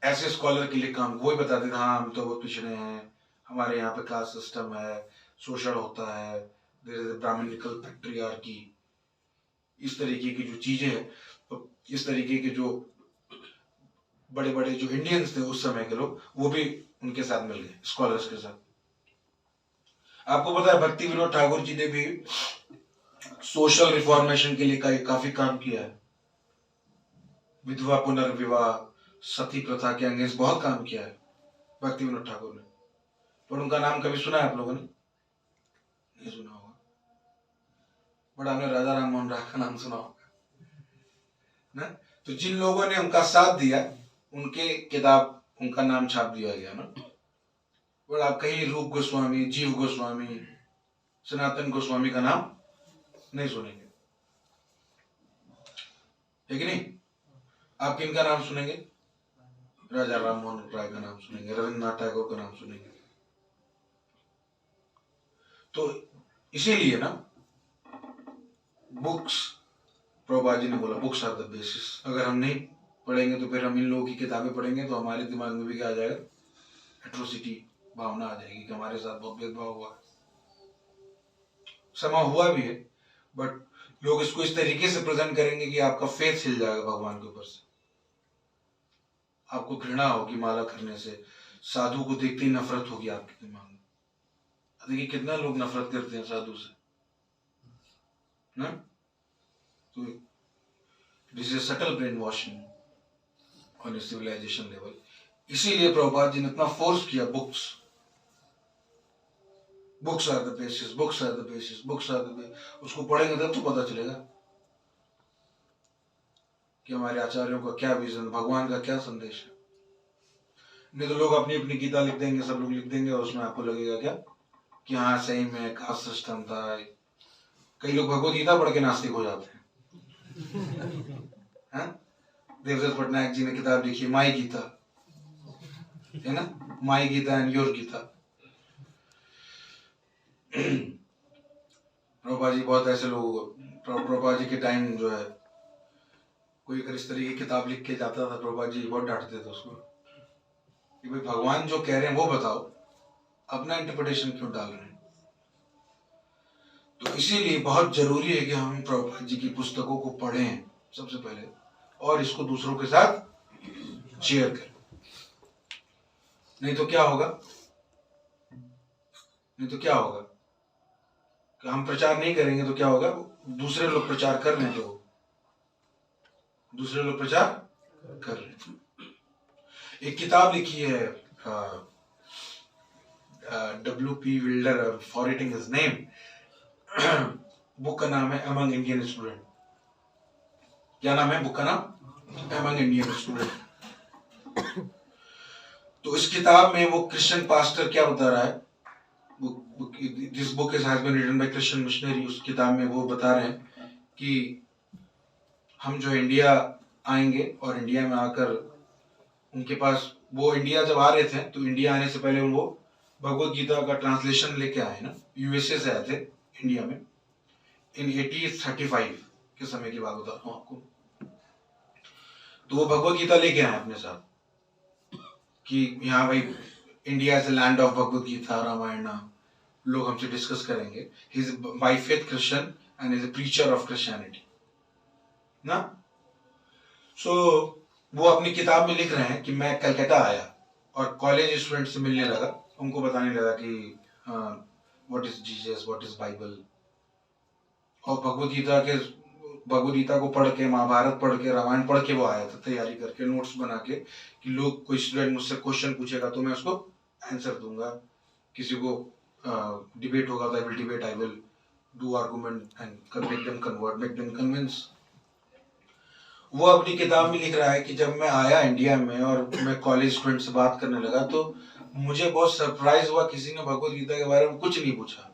ऐसे स्कॉलर के लिए काम, वो ही बताते थे हाँ हम तो बहुत पिछड़े हैं, हमारे यहाँ पे कास्ट सिस्टम है, शोषण होता है, देयर इज ब्राह्मणिकल पैट्रियार्की, इस तरीके की जो चीजें हैं, तो इस तरीके के जो बड़े बड़े जो इंडियंस थे उस समय के लोग, वो भी उनके साथ मिल गए, स्कॉलर्स के साथ। आपको पता है भक्ति विनोद ठाकुर जी ने भी सोशल रिफॉर्मेशन के लिए काफी काम किया है। विधवा पुनर्विवाह, सती प्रथा के अगेंस्ट बहुत काम किया है भक्ति विनोद ठाकुर ने। पर उनका नाम कभी सुना है आप लोगों ने? नहीं सुना होगा। बट आपने राजा राम मोहन राय का नाम सुना होगा ना। तो जिन लोगों ने उनका साथ दिया, उनके किताब, उनका नाम छाप दिया गया ना। बट आप कहीं रूप गोस्वामी, जीव गोस्वामी, सनातन गोस्वामी का नाम नहीं सुनेंगे, है कि नहीं? आप किनका नाम सुनेंगे? राजा राम मोहन राय का नाम सुनेंगे, रविन्द्रनाथ टैगोर का नाम सुनेंगे। तो इसीलिए ना बुक्स, प्रभुपाद जी ने बोला बुक्स आर द बेसिस। अगर हम नहीं पढ़ेंगे तो फिर हम इन लोगों की किताबें पढ़ेंगे तो हमारे दिमाग में भी क्या आ जाएगा? एट्रोसिटी भावना आ जाएगी कि हमारे साथ बहुत भेदभाव हुआ। समा हुआ भी है, बट लोग इसको इस तरीके से प्रेजेंट करेंगे कि आपका फेथ हिल जाएगा भगवान के ऊपर से, आपको घृणा होगी माला करने से, साधु को देखते ही नफरत होगी आपके दिमाग में। देखिए कितना लोग नफरत करते हैं साधु से ना। तो this is subtle brainwashing on a civilisation level. इसीलिए प्रभुपाद जी ने इतना फोर्स किया books, books are the basis, books are the basis, books are the basis. उसको पढ़ेंगे तब तो पता चलेगा कि हमारे आचार्यों का क्या विजन, भगवान का क्या संदेश है। नहीं तो लोग अपनी अपनी गीता लिख देंगे, सब लोग लिख देंगे, और उसमें आपको लगेगा क्या कि हाँ सही में कास्ट सिस्टम था। कई लोग भगवत गीता पढ़ के नास्तिक हो जाते हैं। देवदत्त पटनायक जी ने किताब लिखी माई गीता, है ना, माई गीता एंड योर गीता। प्रभुपाद जी बहुत ऐसे लोग, प्रभुपाद जी के टाइम जो है कोई अगर इस तरह की किताब लिख के जाता था, प्रभुपाद जी बहुत डांटते थे उसको कि भाई भगवान जो कह रहे हैं वो बताओ, अपना इंटरप्रिटेशन क्यों डाल रहे हैं। तो इसीलिए बहुत जरूरी है कि हम प्रभुपाद जी की पुस्तकों को पढ़ें सबसे पहले, और इसको दूसरों के साथ शेयर करें। नहीं तो क्या होगा, नहीं तो क्या होगा कि हम प्रचार नहीं करेंगे तो क्या होगा, दूसरे लोग प्रचार कर रहे हैं, तो दूसरे लोग प्रचार कर रहे हैं। एक किताब लिखी है W.P. Wilder, forgetting his name, book का नाम है अमंग इंडियन स्टूडेंट। क्या नाम है बुक का नाम? Among Indian student. तो इस किताब में वो क्रिश्चियन पास्टर क्या बता रहा है, this book has been written by Christian missionary. उस किताब में वो बता रहे हैं कि हम जो इंडिया आएंगे और इंडिया में आकर उनके पास, वो इंडिया जब आ रहे थे तो इंडिया आने से पहले वो भगवत गीता का ट्रांसलेशन लेके आए ना, यूएसए से आए थे इंडिया में इन 1835 के समय की बात बताता हूँ आपको। तो वो भगवत गीता लेके आए अपने साथ कि यहाँ भाई India is land of Bhagavad Gita, Ramayan, लोग हमसे डिस्कस करेंगे। He is by faith Christian and is a preacher of Christianity ना। सो वो अपनी किताब में लिख रहे हैं कि मैं कलकत्ता आया और कॉलेज स्टूडेंट से मिलने लगा, उनको बताने लगा कि what is Jesus, what is Bible, और भगवत गीता को पढ़ के, महाभारत पढ़ के, रामायण पढ़ के वो आया था तैयारी करके, नोट्स बना के कि लोग, कोई स्टूडेंट मुझसे क्वेश्चन पूछेगा तो मैं उसको आंसर दूंगा, किसी को डिबेट होगा तो I will debate, I will do argument and make them convert, make them convince. वो अपनी किताब में लिख रहा है कि जब मैं आया इंडिया में और मैं कॉलेज स्टूडेंट से बात करने लगा तो मुझे बहुत सरप्राइज हुआ, किसी ने भगवत गीता के बारे में कुछ नहीं पूछा।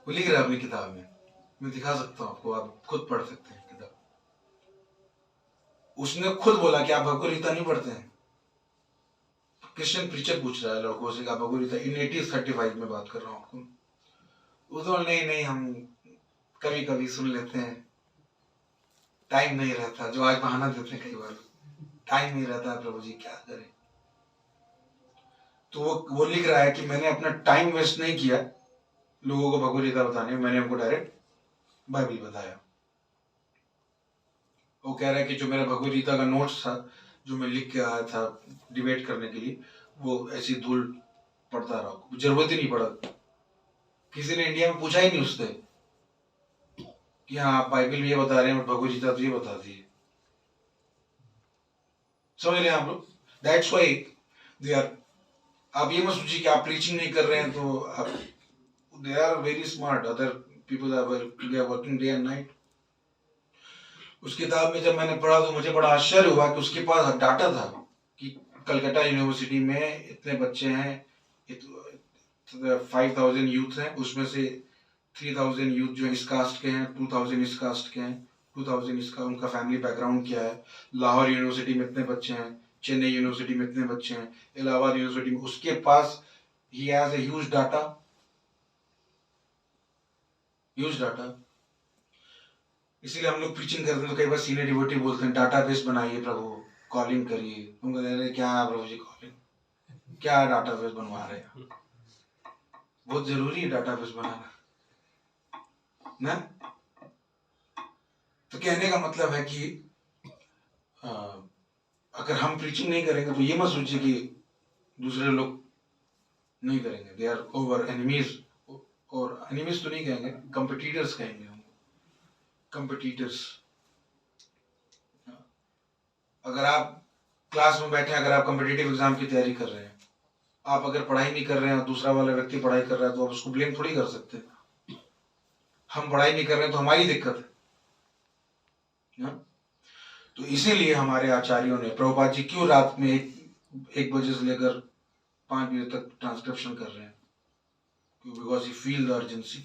वो लिख रहा है अपनी किताब में, मैं दिखा सकता हूँ आपको, आप खुद पढ़ सकते हैं किताब। उसने खुद बोला कि आप भगवत गीता नहीं पढ़ते हैं। क्रिश्चियन प्रीचर पूछ रहा है लोगों से, आप भगवत गीता, इन 1835 में बात कर रहा हूँ आपको। वो तो नहीं हम कभी कभी सुन लेते हैं, टाइम नहीं रहता, जो आज बहाना देते हैं कई बार, टाइम नहीं रहता है प्रभु जी, क्या करें। तो वो लिख रहा है कि मैंने अपना टाइम वेस्ट नहीं किया लोगों को भगवत गीता बताने में, मैंने उनको डायरेक्ट बाइबल बताया। वो कह रहा है कि जो मेरा भगवत गीता का नोट्स था, जो मैं लिख के आया था डिबेट करने के लिए, वो ऐसी धूल पड़ता रहा, जरूरत ही नहीं पड़ा। किसी ने इंडिया में पूछा ही नहीं उससे कि हाँ आप बाइबल ये बता रहे हैं और भगवत गीता तो ये बता दिए। समझ रहे हैं आप लोग? दैट्स व्हाई दे आर, आप ये मत सोचिए कि आप प्रीचिंग नहीं कर रहे हैं तो आप, they are very smart, other people are working day and night. उस किताब में जब मैंने पढ़ा तो मुझे बड़ा आश्चर्य हुआ कि उसके पास डाटा था कि कलकत्ता यूनिवर्सिटी में इतने बच्चे हैं, 5000 यूथ हैं, उसमें से 3000 यूथ जो इस कास्ट के हैं, 2000 इस कास्ट के हैं, 2000 इसका, उनका फैमिली बैकग्राउंड क्या है। लाहौर यूनिवर्सिटी में इतने बच्चे हैं, चेन्नई यूनिवर्सिटी में इतने बच्चे हैं, इलाहाबाद यूनिवर्सिटी में, उसके पास ही हैज अ ह्यूज डाटा। इसीलिए हम लोग प्रीचिंग करते हैं तो कई बार सीनियर डिवोटी बोलते हैं डाटाबेस बनाइए प्रभु, कॉलिंग करिए। हम कहते हैं क्या प्रभु जी कॉलिंग, क्या डाटाबेस बनवा रहे हैं? बहुत जरूरी है डाटाबेस बनाना ना। तो कहने का मतलब है कि अगर हम प्रीचिंग नहीं करेंगे तो ये मत सोचिए कि दूसरे लोग नहीं करेंगे, दे आर ओवर एनिमीज, और एनिमीज तो नहीं कहेंगे, कंपिटिटर्स कहेंगे हम, कंपिटिटर्स। अगर आप क्लास में बैठे, अगर आप कॉम्पिटिटिव एग्जाम की तैयारी कर रहे हैं, आप अगर पढ़ाई नहीं कर रहे हैं और दूसरा वाला व्यक्ति पढ़ाई कर रहा है तो आप उसको ब्लेम थोड़ी कर सकते हैं। हम पढ़ाई नहीं कर रहे हैं तो हमारी दिक्कत है। तो इसीलिए हमारे आचार्यों ने, प्रभुपाद जी क्यों रात में 1 बजे से लेकर 5 बजे तक ट्रांसक्रिप्शन कर रहे हैं? Because he feel the urgency.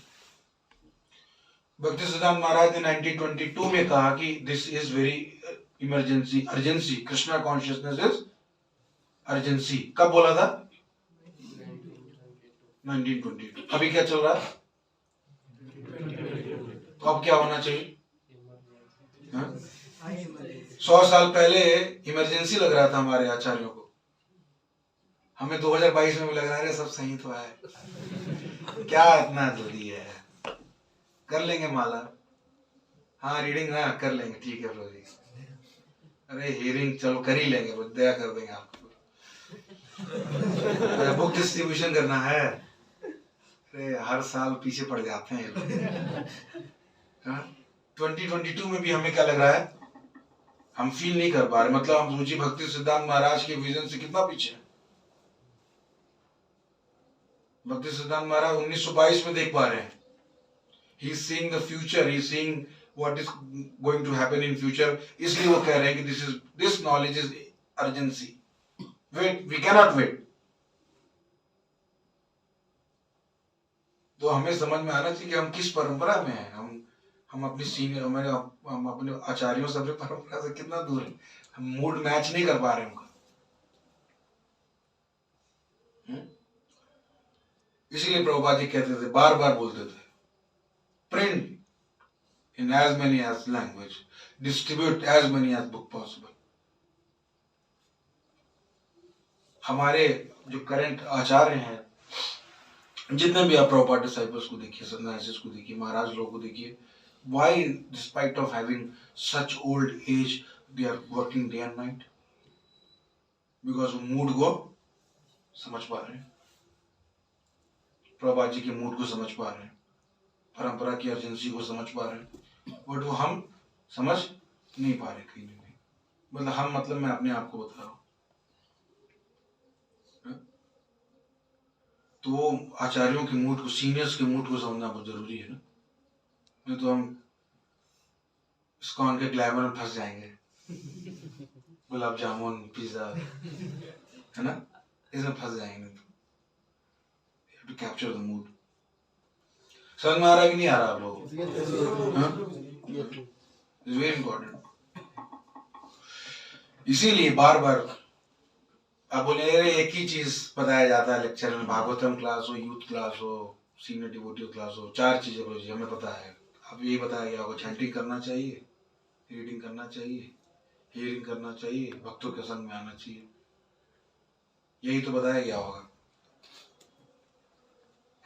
भक्ति सिद्धांत महाराज ने 1922 में कहा कि this is very emergency, urgency, Krishna consciousness is urgency. कब बोला था? 1922। अभी क्या चल रहा है? तो अब क्या होना चाहिए? 100 साल पहले इमरजेंसी लग रहा था हमारे आचार्यों को, हमें 2022 में लग रहा है सब सही तो है, क्या इतना जल्दी है, कर लेंगे माला, हाँ रीडिंग ना कर लेंगे, ठीक है प्रभु जी, अरे हियरिंग चलो कर ही लेंगे, दया कर देंगे आपको, बुक डिस्ट्रीब्यूशन करना है, अरे हर साल पीछे पड़ जाते हैं लोग। 2022 में भी हमें क्या लग रहा है? हम फील नहीं कर पा रहे, मतलब हम सोचिए भक्ति सिद्धांत महाराज के विजन से कितना पीछे है। भक्ति सिद्धांत महाराज 1922 में देख पा रहे हैं, he is seeing the future, he is seeing what is going to happen in future, इसलिए वो कह रहे हैं कि this knowledge is urgency, wait, we cannot wait, तो हमें समझ में आना चाहिए कि हम किस परंपरा में हैं। हम अपनी सीनियर हम अपने आचार्यों से अपनी परंपरा से कितना दूर है। हम मूड मैच नहीं कर पा रहे उनका। इसीलिए प्रभुपाद जी कहते थे, बार बार बोलते थे, print in as many as language, distribute as many as book possible. हमारे जो करंट आचार्य हैं, जितने भी आप प्रभुपाद डिसाइपल्स को देखिए, सन्यासीस को देखिए, महाराज लोगों को देखिए, why despite of having such old age they are working day and night? Because वो मूड को समझ पा रहे हैं, प्रभुपाद जी के मूड को समझ पा रहे हैं, परंपरा की अर्जेंसी को समझ पा रहे हैं, बट वो हम समझ नहीं पा रहे कहीं ना कहीं। मतलब हम, मतलब मैं अपने आप को बता रहा हूँ। तो आचार्यों के मूड को, सीनियर्स के मूड को समझना बहुत जरूरी है ना। नहीं तो हम इस्कॉन के ग्लैमर में फंस जाएंगे, गुलाब जामुन, पिज्जा, है ना, इसमें फंस जाएंगे। तो कैप्चर द मूड। समझ में आ रहा है कि नहीं आ रहा आप लोगों को? It's very important. इसीलिए बार बार आप बोले एक ही चीज बताया जाता है लेक्चर में, भागवतम क्लास हो, यूथ क्लास हो, सीनियर डिवोटी क्लास हो, 4 चीजें बोली हमें पता है। अब यही बताया गया होगा, चैंटिंग करना चाहिए, रीडिंग करना चाहिए, हियरिंग करना चाहिए, भक्तों के संग में आना चाहिए। यही तो बताया गया होगा।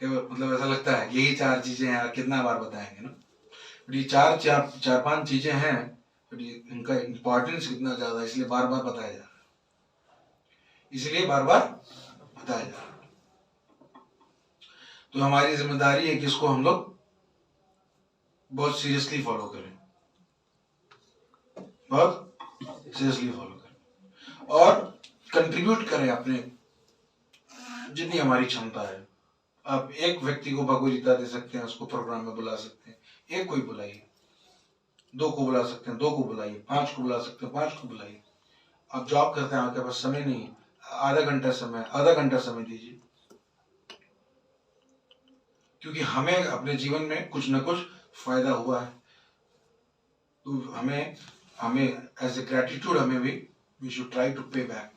मतलब ऐसा लगता है यही 4 चीजें हैं, कितना बार बताएंगे ना। ये 4-5 चीजें हैं, इनका इंपॉर्टेंस कितना ज्यादा है, इसलिए बार बार बताया जा रहा है, इसलिए बार बार बताया जा रहा है। तो हमारी जिम्मेदारी है कि इसको हम लोग बहुत सीरियसली फॉलो करें, बहुत सीरियसली फॉलो करें और कंट्रीब्यूट करें अपने जितनी हमारी क्षमता है। आप एक व्यक्ति को भगवद गीता दे सकते हैं, उसको प्रोग्राम में बुला सकते हैं, एक को ही बुलाइए, 2 को बुला सकते हैं, 2 को बुलाइए, 5 को बुला सकते हैं, 5 को बुलाइए। आप जॉब करते हैं, आपके पास समय नहीं है, आधा घंटा समय दीजिए, क्योंकि हमें अपने जीवन में कुछ न कुछ फायदा हुआ है। तो हमें एज ए ग्रेटिट्यूड हमें भी वी शुड ट्राई टू पे बैक,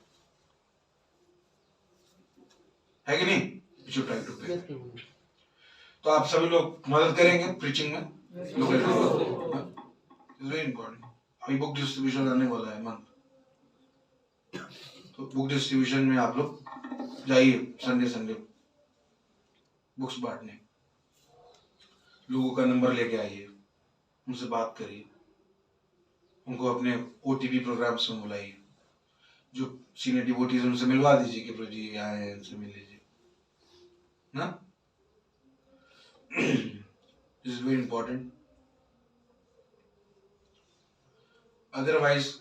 है कि नहीं? वी शुड ट्राई टू पे बैक। तो आप सभी लोग मदद करेंगे प्रीचिंग में, वेरी इंपॉर्टेंट। अभी बुक डिस्ट्रीब्यूशन आने वाला है मंथ, तो बुक डिस्ट्रीब्यूशन में आप लोग जाइए, संडे बुक्स बांटने, लोगों का नंबर लेके आइए, उनसे बात करिए, उनको अपने ओटीपी प्रोग्राम्स में बुलाइए, जो सीनियर डिवोटीज उनसे मिलवा दीजिए कि प्रभु जी आए हैं, उनसे मिल लीजिए ना। This is very important. Otherwise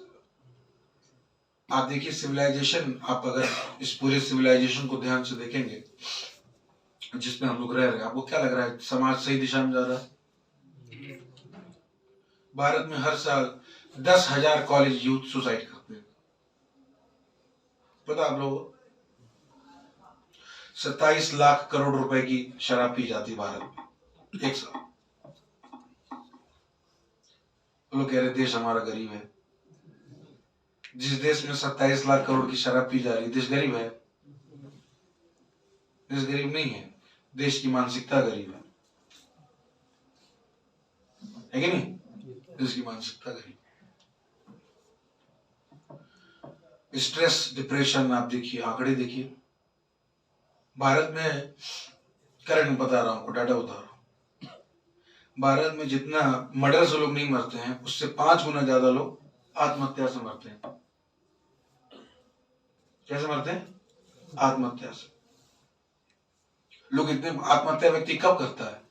आप देखिए सिविलाइजेशन, आप अगर इस पूरे सिविलाइजेशन को ध्यान से देखेंगे जिसमें हम लोग रह रहे हैं, आपको क्या लग रहा है समाज सही दिशा में जा रहा है? भारत में हर साल 10,000 कॉलेज यूथ सुसाइड करते हैं, पता आप लोगों? 27 लाख करोड़ रुपए की शराब पी जाती भारत में एक साल। लोग कह रहे देश हमारा गरीब है। जिस देश में 27 लाख करोड़ की शराब पी जा रही है, देश गरीब है? देश गरीब नहीं है, देश की मानसिकता गरीब है कि नहीं? देश की मानसिकता गरीब। स्ट्रेस, डिप्रेशन, आप देखिए, आंकड़े देखिए। भारत में करंट बता रहा हूं, डाटा बता रहा हूं, भारत में जितना मर्डर से लोग नहीं मरते हैं, उससे 5 गुना ज्यादा लोग आत्महत्या से मरते हैं। कैसे मरते हैं? आत्महत्या से। लोग इतने आत्महत्या व्यक्ति कब करता है?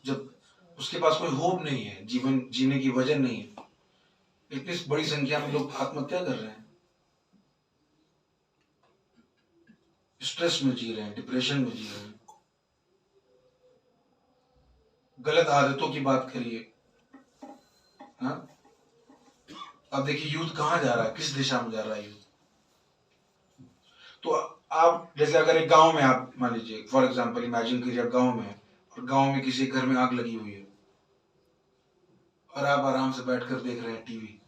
जब उसके पास कोई होप नहीं है, जीवन जीने की वजह नहीं है। इतनी बड़ी संख्या में लोग आत्महत्या कर रहे हैं, स्ट्रेस में जी रहे हैं, डिप्रेशन में जी रहे हैं। गलत आदतों की बात करिए। हाँ, अब देखिए यूथ कहाँ जा रहा है, किस दिशा में जा रहा है यूथ। तो आप जैसे अगर एक गांव में आप मान लीजिए फॉर एग्जांपल इमेजिन कीजिए आप गांव में हैं और गांव में किसी घर में आग लगी हुई है और आप आराम से बैठकर देख रहे हैं टीवी।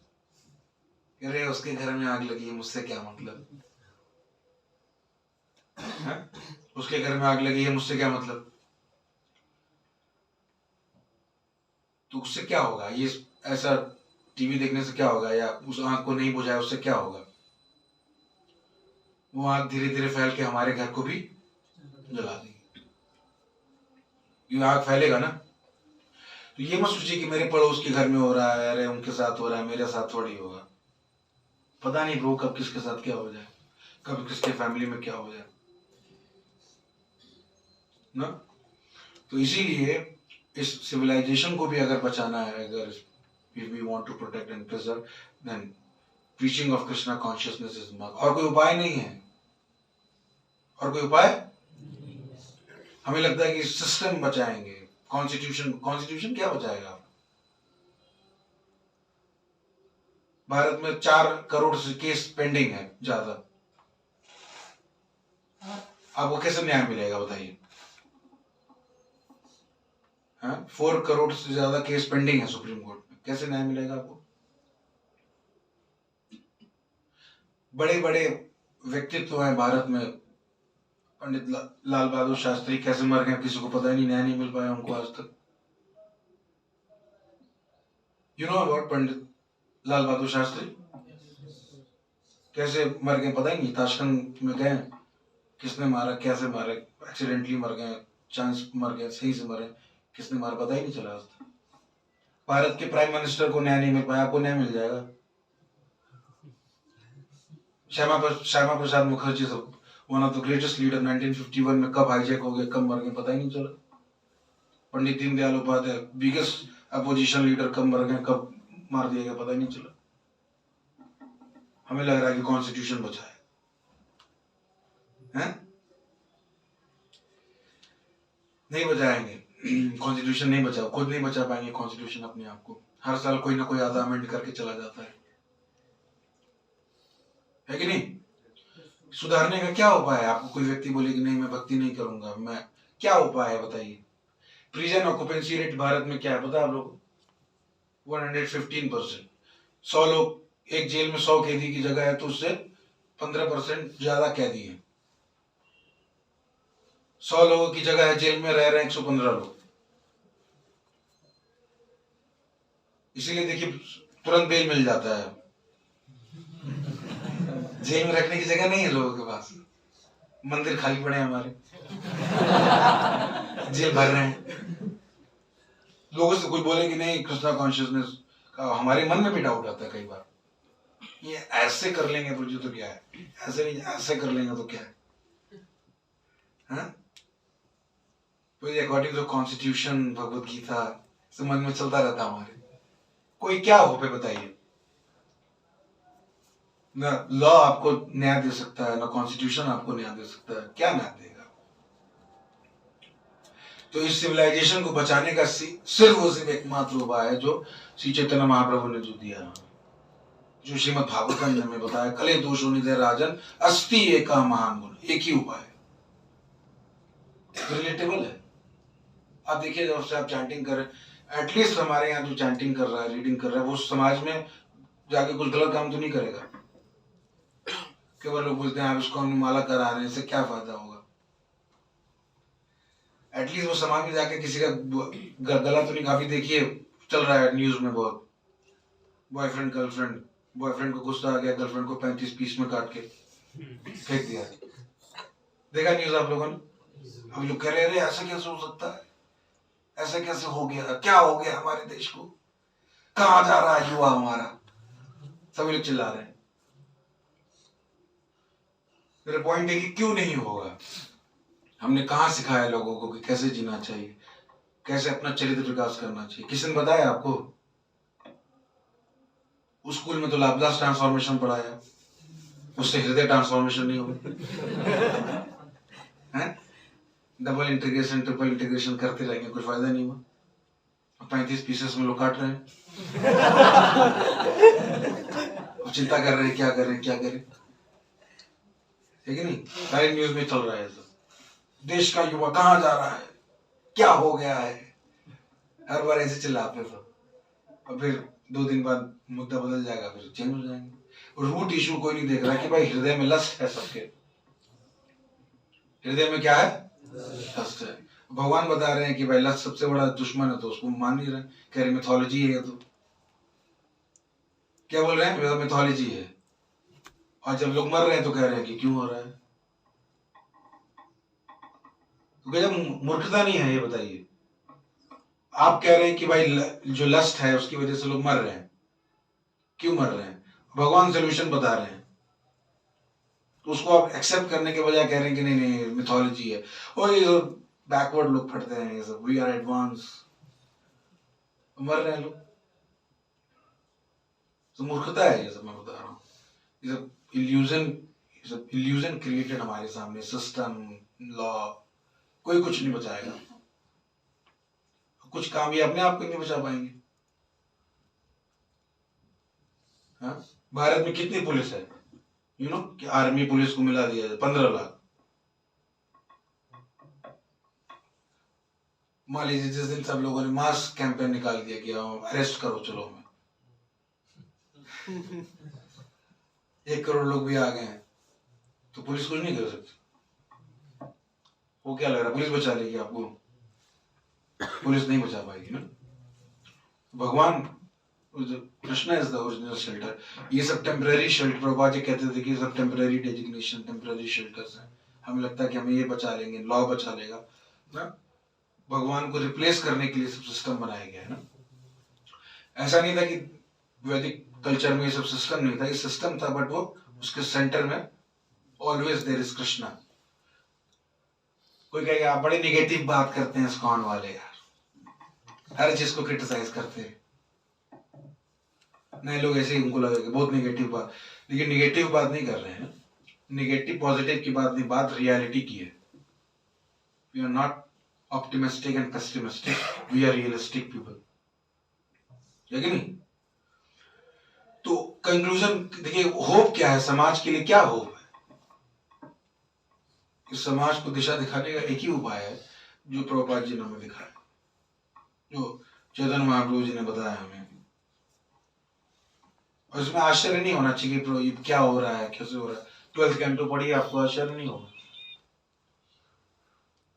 अरे उसके घर में आग लगी है, मुझसे क्या मतलब है? उसके घर में आग लगी है, मुझसे क्या मतलब। तो उससे क्या होगा, ये ऐसा टीवी देखने से क्या होगा, या उस आग को नहीं बुझाया उससे क्या होगा, वो आग धीरे धीरे फैल के हमारे घर को भी जला देगी। ये आग फैलेगा ना। तो ये मत सोचिए कि मेरे पड़ोस के घर में हो रहा है, अरे उनके साथ हो रहा है, मेरे साथ थोड़ी होगा। पता नहीं ब्रो कब किसके साथ क्या हो जाए, कब किसके फैमिली में क्या हो जाए ना। तो इसीलिए इस सिविलाइजेशन को भी अगर बचाना है, अगर if we want to protect and preserve, then preaching of Krishna consciousness is must। और कोई उपाय नहीं है, और कोई उपाय। हमें लगता है कि सिस्टम बचाएंगे, कॉन्स्टिट्यूशन क्या बचाएगा। भारत में 4 करोड़ से केस पेंडिंग है ज्यादा, आपको कैसे न्याय मिलेगा बताइए। 4 करोड़ से ज्यादा केस पेंडिंग है सुप्रीम कोर्ट में, कैसे न्याय मिलेगा आपको। बड़े बड़े व्यक्तित्व हैं भारत में, पंडित लाल बहादुर शास्त्री कैसे मर गए किसी को पता ही नहीं, न्याय नहीं मिल पाया उनको आज तक। यू नो अबाउट पंडित लाल बहादुर शास्त्री, कैसे मर गए पता ही नहीं। ताशकंद में गए, किसने मारा, कैसे मारे, एक्सीडेंटली मर गए, चांस मर गए, सही से मरे, किसने मारा पता ही नहीं चला आज तक। भारत के प्राइम मिनिस्टर को न्याय नहीं मिल पाया, आपको न्याय मिल जाएगा। श्यामा प्रसाद मुखर्जी सब one of the greatest leader 1951 में कब हाईजैक हो गए, कब मर गए पता ही नहीं चला। Pandit Deendayal Upadhyay biggest opposition leader, कब मर गए, कब मार दिया गया पता ही नहीं चला। हमें लग रहा है कि कॉन्स्टिट्यूशन बचा है? नहीं बचाएंगे कॉन्स्टिट्यूशन, नहीं बचा, खुद नहीं बचा पाएंगे कॉन्स्टिट्यूशन अपने आप को। हर साल कोई ना कोई आधा अमेंड करके चला जाता है कि नहीं। सुधारने का क्या उपाय है। आपको कोई व्यक्ति बोले कि नहीं मैं भक्ति नहीं करूंगा, मैं, क्या उपाय है बताइए। प्रिजन ऑक्यूपेंसी रेट भारत में क्या है पता है आप लोग, 115%। 100 लोग एक जेल में 100 कैदी की जगह है तो उससे 15% ज्यादा कैदी है। 100 लोगों की जगह है जेल में रह रहे हैं 115 लोग। इसीलिए देखिए तुरंत बेल मिल जाता है। जेल में रखने की जगह नहीं है लोगों के पास, मंदिर खाली पड़े हैं हमारे, जेल भर रहे हैं। लोगों से कोई बोले कि नहीं कृष्णा कॉन्शियसनेस का, हमारे मन में भी डाउट आता है कई बार, ये ऐसे कर लेंगे तो क्या है, ऐसे नहीं ऐसे कर लेंगे तो क्या है। तो according to constitution, Bhagavad Gita से मन में चलता रहता हमारे। कोई क्या हो पे बताइए। ना लॉ आपको न्याय दे सकता है, ना कॉन्स्टिट्यूशन आपको न्याय दे सकता है, क्या न्याय देगा। तो इस सिविलाइजेशन को बचाने का सिर्फ एकमात्र उपाय है जो श्री चैतन्य महाप्रभु ने जो दिया, जो श्रीमद् भागवतम में बताया, कले दोषो निधे राजन अस्ति एक महान गुण। एक ही उपाय रिलेटेबल है। आप देखिए जब से आप चैंटिंग कर रहे हैं, एटलीस्ट हमारे यहाँ जो चैंटिंग कर रहा है, रीडिंग कर रहा है, वो समाज में जाके कुछ गलत काम तो नहीं करेगा। केवल लोग बोलते हैं आप इसको माला करा रहे हैं, इससे क्या फायदा होगा। एटलीस्ट वो समाज में जाके किसी का गला तो नहीं, काफी देखिए चल रहा है न्यूज में बहुत, बॉयफ्रेंड गर्लफ्रेंड, बॉयफ्रेंड को गुस्सा आ गया, गर्लफ्रेंड को 35 पीस में काट के फेंक दिया। देखा न्यूज आप लोगों ने। अब लोग कह रहे हैं ऐसा कैसे हो सकता है, ऐसा कैसे हो गया, क्या हो गया हमारे देश को, कहां जा रहा है युवा हमारा, सभी लोग चिल्ला रहे हैं। मेरा पॉइंट है कि क्यों नहीं होगा। हमने कहाँ सिखाया लोगों को कि कैसे जीना चाहिए, कैसे अपना चरित्र विकास करना चाहिए। किसने बताया आपको। उस स्कूल में तो लाप्लास ट्रांसफॉर्मेशन पढ़ाया, उससे हृदय ट्रांसफॉर्मेशन नहीं हुआ। डबल इंटीग्रेशन ट्रिपल इंटीग्रेशन करते रहेंगे, कोई फायदा नहीं हुआ। 35 पीसेस में लोग काट रहे हैं। चिंता कर रहे हैं क्या करें क्या करें। है कि नहीं? सारे न्यूज में चल रहा है सब, देश का युवा कहाँ जा रहा है, क्या हो गया है, हर बार ऐसे चिल्लाते तो, और फिर 2 दिन बाद मुद्दा बदल जाएगा, फिर चेंज हो जाएंगे। रूट इशू कोई नहीं देख रहा कि भाई हृदय में लस्ट है सबके, हृदय में क्या है, लस्ट है। भगवान बता रहे हैं कि भाई लस्ट सबसे बड़ा दुश्मन है, तो उसको मान नहीं रहे, कह रहे मिथोलॉजी है। तो क्या बोल रहे हैं, मिथोलॉजी है। और जब लोग मर रहे हैं तो कह रहे हैं कि क्यों हो रहा है। तो जब मूर्खता नहीं है ये बताइए। आप कह रहे हैं कि भाई जो लस्ट है उसकी वजह से लोग मर रहे हैं, क्यों मर रहे हैं, भगवान सोल्यूशन बता रहे हैं, तो उसको आप एक्सेप्ट करने के बजाय कह रहे हैं कि नहीं नहीं मिथोलॉजी है, और ये जो बैकवर्ड लोग फटते हैं ये सब, वी आर एडवांस, मर रहे हैं लोग। तो मूर्खता है ये सब, मैं बता रहा हूँ। ये सब इल्यूजन क्रिएटेड हमारे सामने, सिस्टम, लॉ, कोई कुछ नहीं बचाएगा। कुछ काम ये अपने आप को नहीं बचा पाएंगे। हाँ? भारत में कितनी पुलिस है, यू नो, कि आर्मी पुलिस को मिला दिया 15 लाख। मान लीजिए जिस दिन सब लोगों ने मास कैंपेन निकाल दिया कि अरेस्ट करो चलो हमें, 1 करोड़ लोग भी आ गए हैं, तो पुलिस कुछ नहीं कर सकती। वो क्या लग रहा है पुलिस बचा लेगी आपको? पुलिस नहीं बचा पाएगी ना। भगवान, Krishna is the original shelter. ये सब टेम्पररी शेल्टर, प्रभुपाद जी कहते थे कि सब टेम्पररी डेजिग्नेशन, टेम्पररी शेल्टर्स हैं। हमें लगता है कि हमें ये बचा लेंगे, लॉ बचा लेगा ना। भगवान को रिप्लेस करने के लिए सब सिस्टम बनाया गया है ना। ऐसा नहीं था कि वैदिक कल्चर में ये सब सिस्टम नहीं था, ये सिस्टम था, बट वो उसके सेंटर में ऑलवेज देयर इज कृष्णा। कोई कहेगा आप बड़े निगेटिव बात करते हैं इस्कॉन वाले यार, हर चीज को क्रिटिसाइज करते हैं। नए लोग ऐसे ही उनको लगेगा बहुत निगेटिव बात, लेकिन निगेटिव बात नहीं कर रहे हैं। निगेटिव पॉजिटिव की बात नहीं, बात रियलिटी की है। We are not optimistic and pessimistic, we are realistic people, है कि नहीं? तो कंक्लूजन देखिए, होप क्या है समाज के लिए, क्या होप है? इस समाज को दिशा दिखाने का एक ही उपाय है जो प्रभुपाद जी ने हमें दिखाया, जो चैतन्य महाप्रभु जी ने बताया हमें। और इसमें आश्चर्य नहीं होना चाहिए कि क्या हो रहा है, कैसे हो रहा है। 12th कैंटो पढ़िए, आपको आश्चर्य नहीं होगा।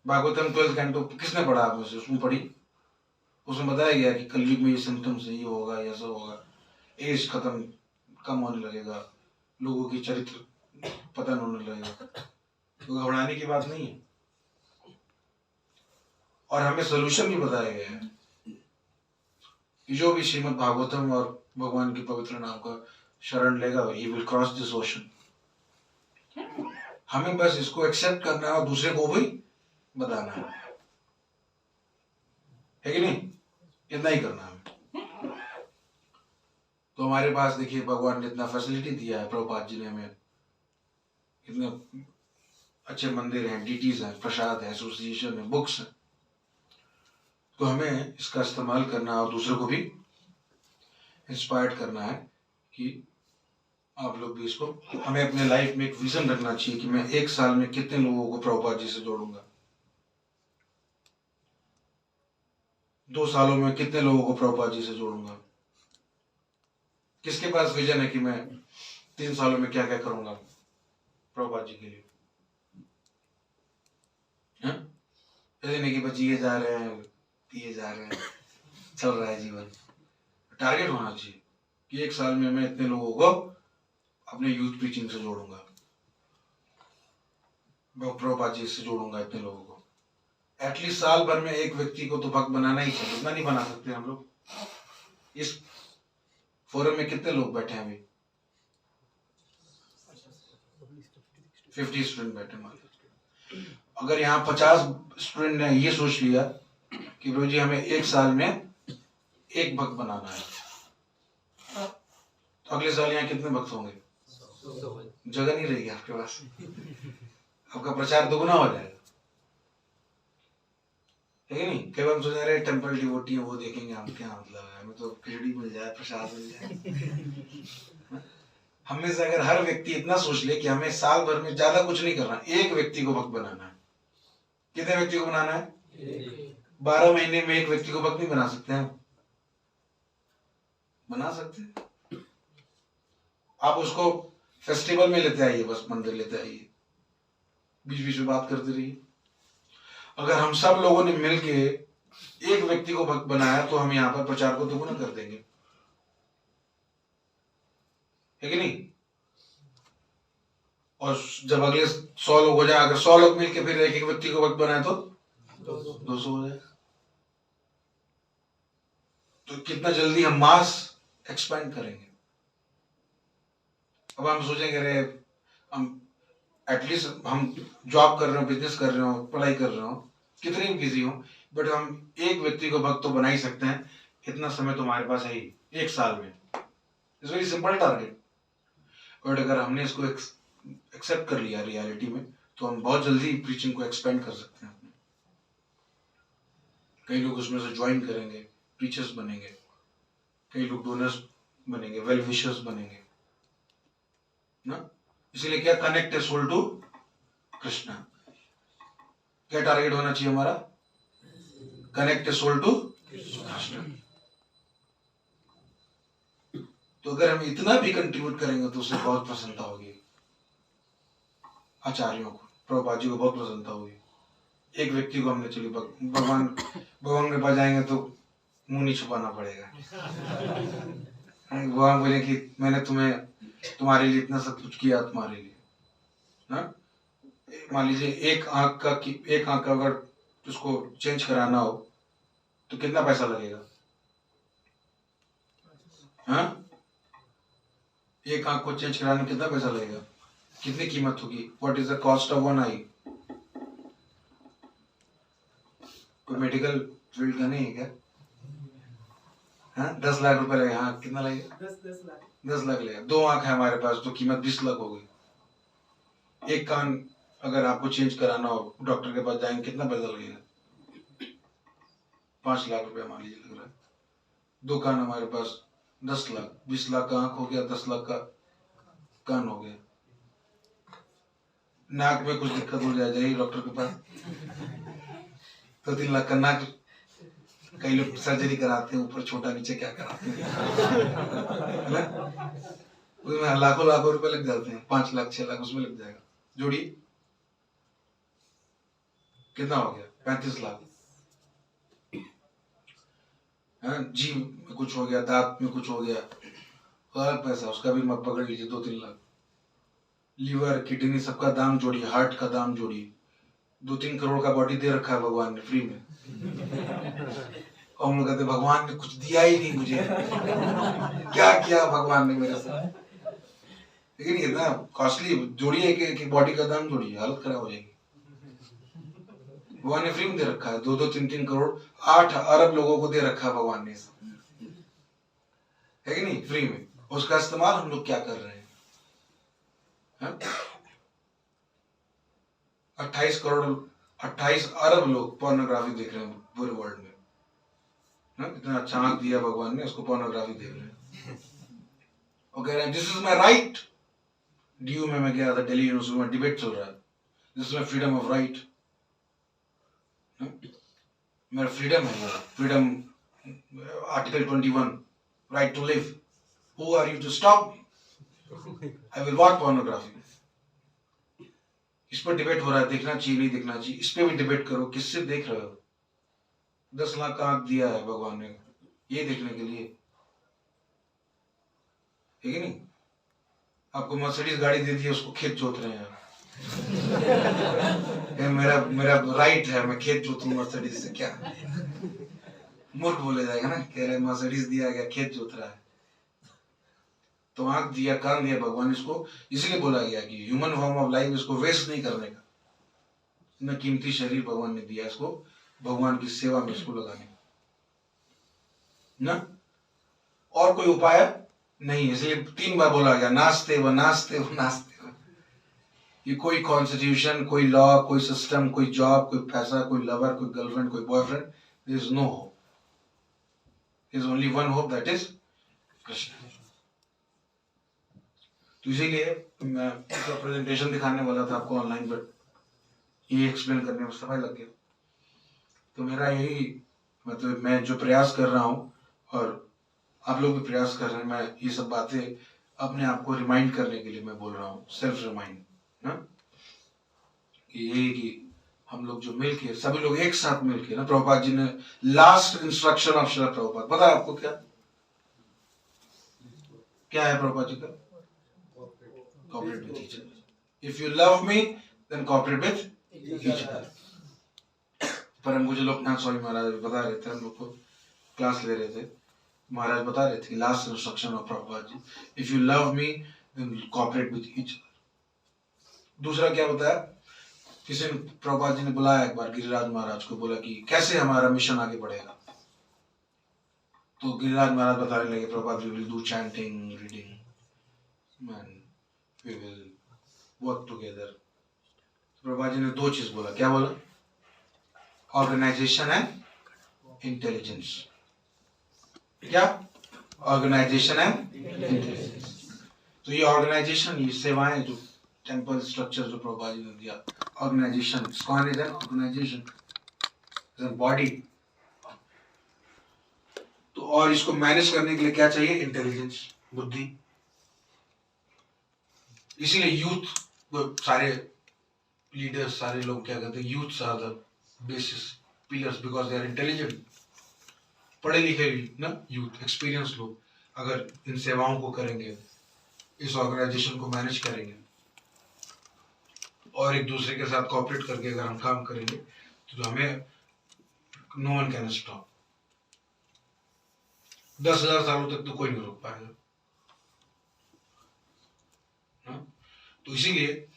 भागवतम 12th कैंटो किसने पढ़ा आप में से? उसमें पढ़ी, उसमें बताया गया कि कलयुग में ये सिम्टम्स है, ये होगा, ऐसा होगा, एज खत्म, कम होने लगेगा, लोगों की चरित्र पतन होने लगेगा। तो घबराने की बात नहीं है। और हमें सोल्यूशन भी बताया गया है कि जो भी श्रीमद् भागवतम और भगवान के पवित्र नाम का शरण लेगा, he will cross this ocean। हमें बस इसको एक्सेप्ट करना है और दूसरे को भी बताना है कि नहीं? इतना ही करना है। तो हमारे पास देखिए भगवान ने इतना फैसिलिटी दिया है, प्रभुपाद जी ने हमें इतने अच्छे मंदिर हैं, डीटीज हैं, प्रसाद है, एसोसिएशन है, बुक्स है। तो हमें इसका इस्तेमाल करना और दूसरे को भी इंस्पायर्ड करना है कि आप लोग भी इसको, हमें अपने लाइफ में एक विजन रखना चाहिए कि मैं 1 साल में कितने लोगों को प्रभुपाद जी से जोड़ूंगा, 2 सालों में कितने लोगों को प्रभुपाद जी से जोड़ूंगा। किसके पास विजन है कि मैं 3 सालों में क्या क्या करूंगा प्रभुपाद जी के लिए? ऐसे नहीं कि बस जिए जा रहे हैं, पिए जा रहे हैं, चल रहा है जीवन। टारगेट होना चाहिए कि 1 साल में मैं इतने लोगों को अपने यूथ प्रीचिंग से जोड़ूंगा, मैं प्रभुपाद जी से जोड़ूंगा इतने लोगों को। एटलीस्ट साल भर में एक व्यक्ति को तो भक्त बनाना ही चाहिए। इतना नहीं बना सकते हम लोग? इस फोरम में कितने लोग बैठे हैं अभी? 50 स्टूडेंट बैठे मान लीजिए। अगर यहाँ 50 स्टूडेंट ने ये सोच लिया कि प्रभु जी हमें 1 साल में एक भक्त बनाना है, तो अगले साल यहाँ कितने भक्त होंगे? जगह नहीं रहेगी आपके पास, आपका प्रचार दुगना हो जाएगा, है कि नहीं? कई बार हम सोच रहे हैं टेम्पल डिवोटी है, वो देखेंगे हम, क्या मतलब है, हमें तो खिचड़ी मिल जाए, प्रसाद मिल जाए। हम में से अगर हर व्यक्ति इतना सोच ले कि हमें साल भर में ज्यादा कुछ नहीं करना, एक व्यक्ति को भक्त बनाना है। कितने व्यक्ति को बनाना है? 12 महीने में एक व्यक्ति को भक्त नहीं बना सकते हैं? बना सकते हैं। आप उसको फेस्टिवल में लेते आइए, बस मंदिर लेते आइए, बीच बीच में बात करते रहिए। अगर हम सब लोगों ने मिलके एक व्यक्ति को भक्त बनाया तो हम यहाँ पर प्रचार को दोगुना कर देंगे, है कि नहीं? और जब अगले 100 लोग हो जाए, अगर 100 लोग मिलके फिर एक एक व्यक्ति को भक्त बनाए तो 200 हो जाए। तो कितना जल्दी हम मास एक्सपेंड करेंगे। अब हम सोचेंगे अरे हम एटलीस्ट हम जॉब कर रहे हो, बिजनेस कर रहे हो, पढ़ाई कर रहे हो, कितने भी बिजी हो, बट हम एक व्यक्ति को भक्त तो बना ही सकते हैं। इतना समय तो हमारे पास है ही, एक साल में। It's very simple target. But अगर हमने इसको एक्सेप्ट कर लिया रियलिटी में, तो हम बहुत जल्दी प्रीचिंग को एक्सपेंड कर सकते हैं। कई लोग उसमें से ज्वाइन करेंगे, प्रीचर्स बनेंगे, कई लोग डोनर्स बनेंगे, वेल विशर्स बनेंगे ना। इसीलिए क्या, connect a soul to Krishna. क्या टारगेट होना चाहिए हमारा? Connect a soul to Krishna. तो अगर हम इतना भी कंट्रीब्यूट करेंगे तो उससे बहुत प्रसन्नता होगी आचार्यों को, प्रभुपाद जी को बहुत प्रसन्नता होगी। एक व्यक्ति को हमने चली भगवान के पास जाएंगे तो मुंह नहीं छुपाना पड़ेगा। भगवान बोले कि मैंने तुम्हारे लिए इतना सब कुछ किया, तुम्हारे लिए ना। मान लीजिए एक आंख का अगर उसको चेंज कराना हो तो कितना पैसा लगेगा? हाँ, एक आंख को चेंज कराने में कितना पैसा लगेगा? कितनी कीमत होगी? What is the cost of one eye? कोई मेडिकल फील्ड का नहीं है क्या? हाँ, 10 लाख रुपए लगेगा। हाँ, कितना लगेगा? 10 लाख लगेगा। 2 आंख है हमारे पास तो कीमत 20 लाख हो गई। एक कान अगर आपको चेंज कराना हो, डॉक्टर के पास जाएंगे, कितना पैसा लगेगा? 5 लाख रुपए मान लीजिए लग रहा है। 2 कान हमारे पास 10 लाख, 20 लाख का आंख हो गया, 10 लाख का कान हो गया। नाक में कुछ दिक्कत हो जाए डॉक्टर के पास, तो 3 लाख का नाक। कई लोग सर्जरी कराते हैं, ऊपर छोटा नीचे क्या कराते हैं, उसमें लाखों रुपए लग जाते हैं। 5 लाख 6 लाख उसमें लग जाएगा। जोड़ी कितना हो गया? 35 लाख। जीभ में कुछ हो गया, दांत में कुछ हो गया, अलग पैसा, उसका भी मत पकड़ लीजिए 2-3 लाख। लीवर, किडनी सबका दाम जोड़िए, हार्ट का दाम जोड़िए। 2-3 करोड़ का बॉडी दे रखा है भगवान ने फ्री में। और हम लोग कहते भगवान ने कुछ दिया ही नहीं मुझे। क्या किया भगवान ने मेरे साथ? लेकिन इतना कॉस्टली जोड़िए कि बॉडी का दाम जोड़िए, हालत खराब हो जाएगी। भगवान ने फ्री में दे रखा है। 2-2, 3-3 करोड़, 8 अरब लोगों को दे रखा है भगवान ने, है कि नहीं? फ्री में। उसका इस्तेमाल हम लोग क्या कर रहे हैं? 28 अरब लोग पोर्नोग्राफी देख रहे हैं पूरे वर्ल्ड में। इतना अच्छा आंख दिया भगवान ने, उसको पोर्नोग्राफी देख रहे हैं। और कह रहे हैं this is my right. DU में मैं गया था, दिल्ली यूनिवर्सिटी में डिबेट चल रहा है, this is my freedom of right. मेरा फ्रीडम है, freedom article 21, right to live. Who are you to stop me? I will watch pornography. इस पर डिबेट हो रहा है, देखना चाहिए नहीं देखना चाहिए, इस पे भी डिबेट करो। किससे देख रहे हो? 10 लाख का आंख दिया है भगवान ने ये देखने के लिए, है कि नहीं? आपको मर्सिडीज गाड़ी दे दी, उसको खेत जोत रहे हैं। मेरा राइट है, मैं खेत जोतूं मर्सिडीज से, क्या मूर्ख बोले जाएगा ना, कह रहे मर्सिडीज दिया गया, खेत जोत रहा है। तो आंख दिया, कान दिया भगवान ने, इसको इसलिए बोला गया कि ह्यूमन फॉर्म ऑफ लाइफ, इसको वेस्ट नहीं करने का। इतना कीमती शरीर भगवान ने दिया, इसको भगवान की सेवा में इसको लगाने ना। और कोई उपाय नहीं, इसलिए 3 बार बोला गया, नाचते व नाचते व नाचते। ये कोई कॉन्स्टिट्यूशन, कोई लॉ, कोई सिस्टम, कोई जॉब, कोई पैसा, कोई लवर, कोई गर्लफ्रेंड, कोई boyfriend, there is no hope. There is only one hope, that is Krishna. तो इसीलिए मैं उसका प्रेजेंटेशन दिखाने वाला था आपको ऑनलाइन, बट ये एक्सप्लेन करने में समय लग गया। तो मेरा यही मतलब मैं जो प्रयास कर रहा हूँ और आप लोग भी प्रयास कर रहे हैं, मैं ये सब बातें अपने आप को रिमाइंड करने के लिए मैं बोल रहा हूँ, सेल्फ रिमाइंड ना, कि यही कि हम लोग जो मिलके सभी लोग एक साथ मिलके ना, प्रभुपाद जी ने last instruction of Srila Prabhupada पता है आपको क्या क्या है प्रभुपाद जी का? Cooperate with each other. If you love me then cooperate with each other. परम पूज्य लोकनाथ स्वामी महाराज बता रहे थे, हम लोग को क्लास ले रहे थे, महाराज बता रहे थे last instruction of Prabhupada ji, if you love me then cooperate with each other. दूसरा क्या बताया, किसी ने प्रभुपाद जी ने बुलाया एक बार गिरिराज महाराज को, बोला कि कैसे हमारा मिशन आगे बढ़ेगा। तो गिरिराज महाराज बताने लगे, Prabhupada we will do chanting, reading and we will work together. Prabhupada ji ने दो चीज बोला, क्या बोला? Organisation and intelligence. क्या? Organisation and intelligence. तो ये ऑर्गेनाइजेशन, ये सेवाएं जो टेंपल स्ट्रक्चर जो प्रभुपाद जी ने दिया, organisation, ISKCON is an organisation, is an body. तो और इसको मैनेज करने के लिए क्या चाहिए? इंटेलिजेंस, बुद्धि। इसीलिए यूथ सारे लीडर्स, सारे लोग क्या कहते हैं, youth are the basis pillars because they are intelligent. पढ़े लिखे ना यूथ, एक्सपीरियंस लोग अगर इन सेवाओं को करेंगे, इस ऑर्गेनाइजेशन को मैनेज करेंगे और एक दूसरे के साथ कोऑपरेट करके अगर हम काम करेंगे तो हमें नो वन कैन स्टॉप। 10,000 सालों तक तो कोई नहीं रोक पाएगा ना? तो इसीलिए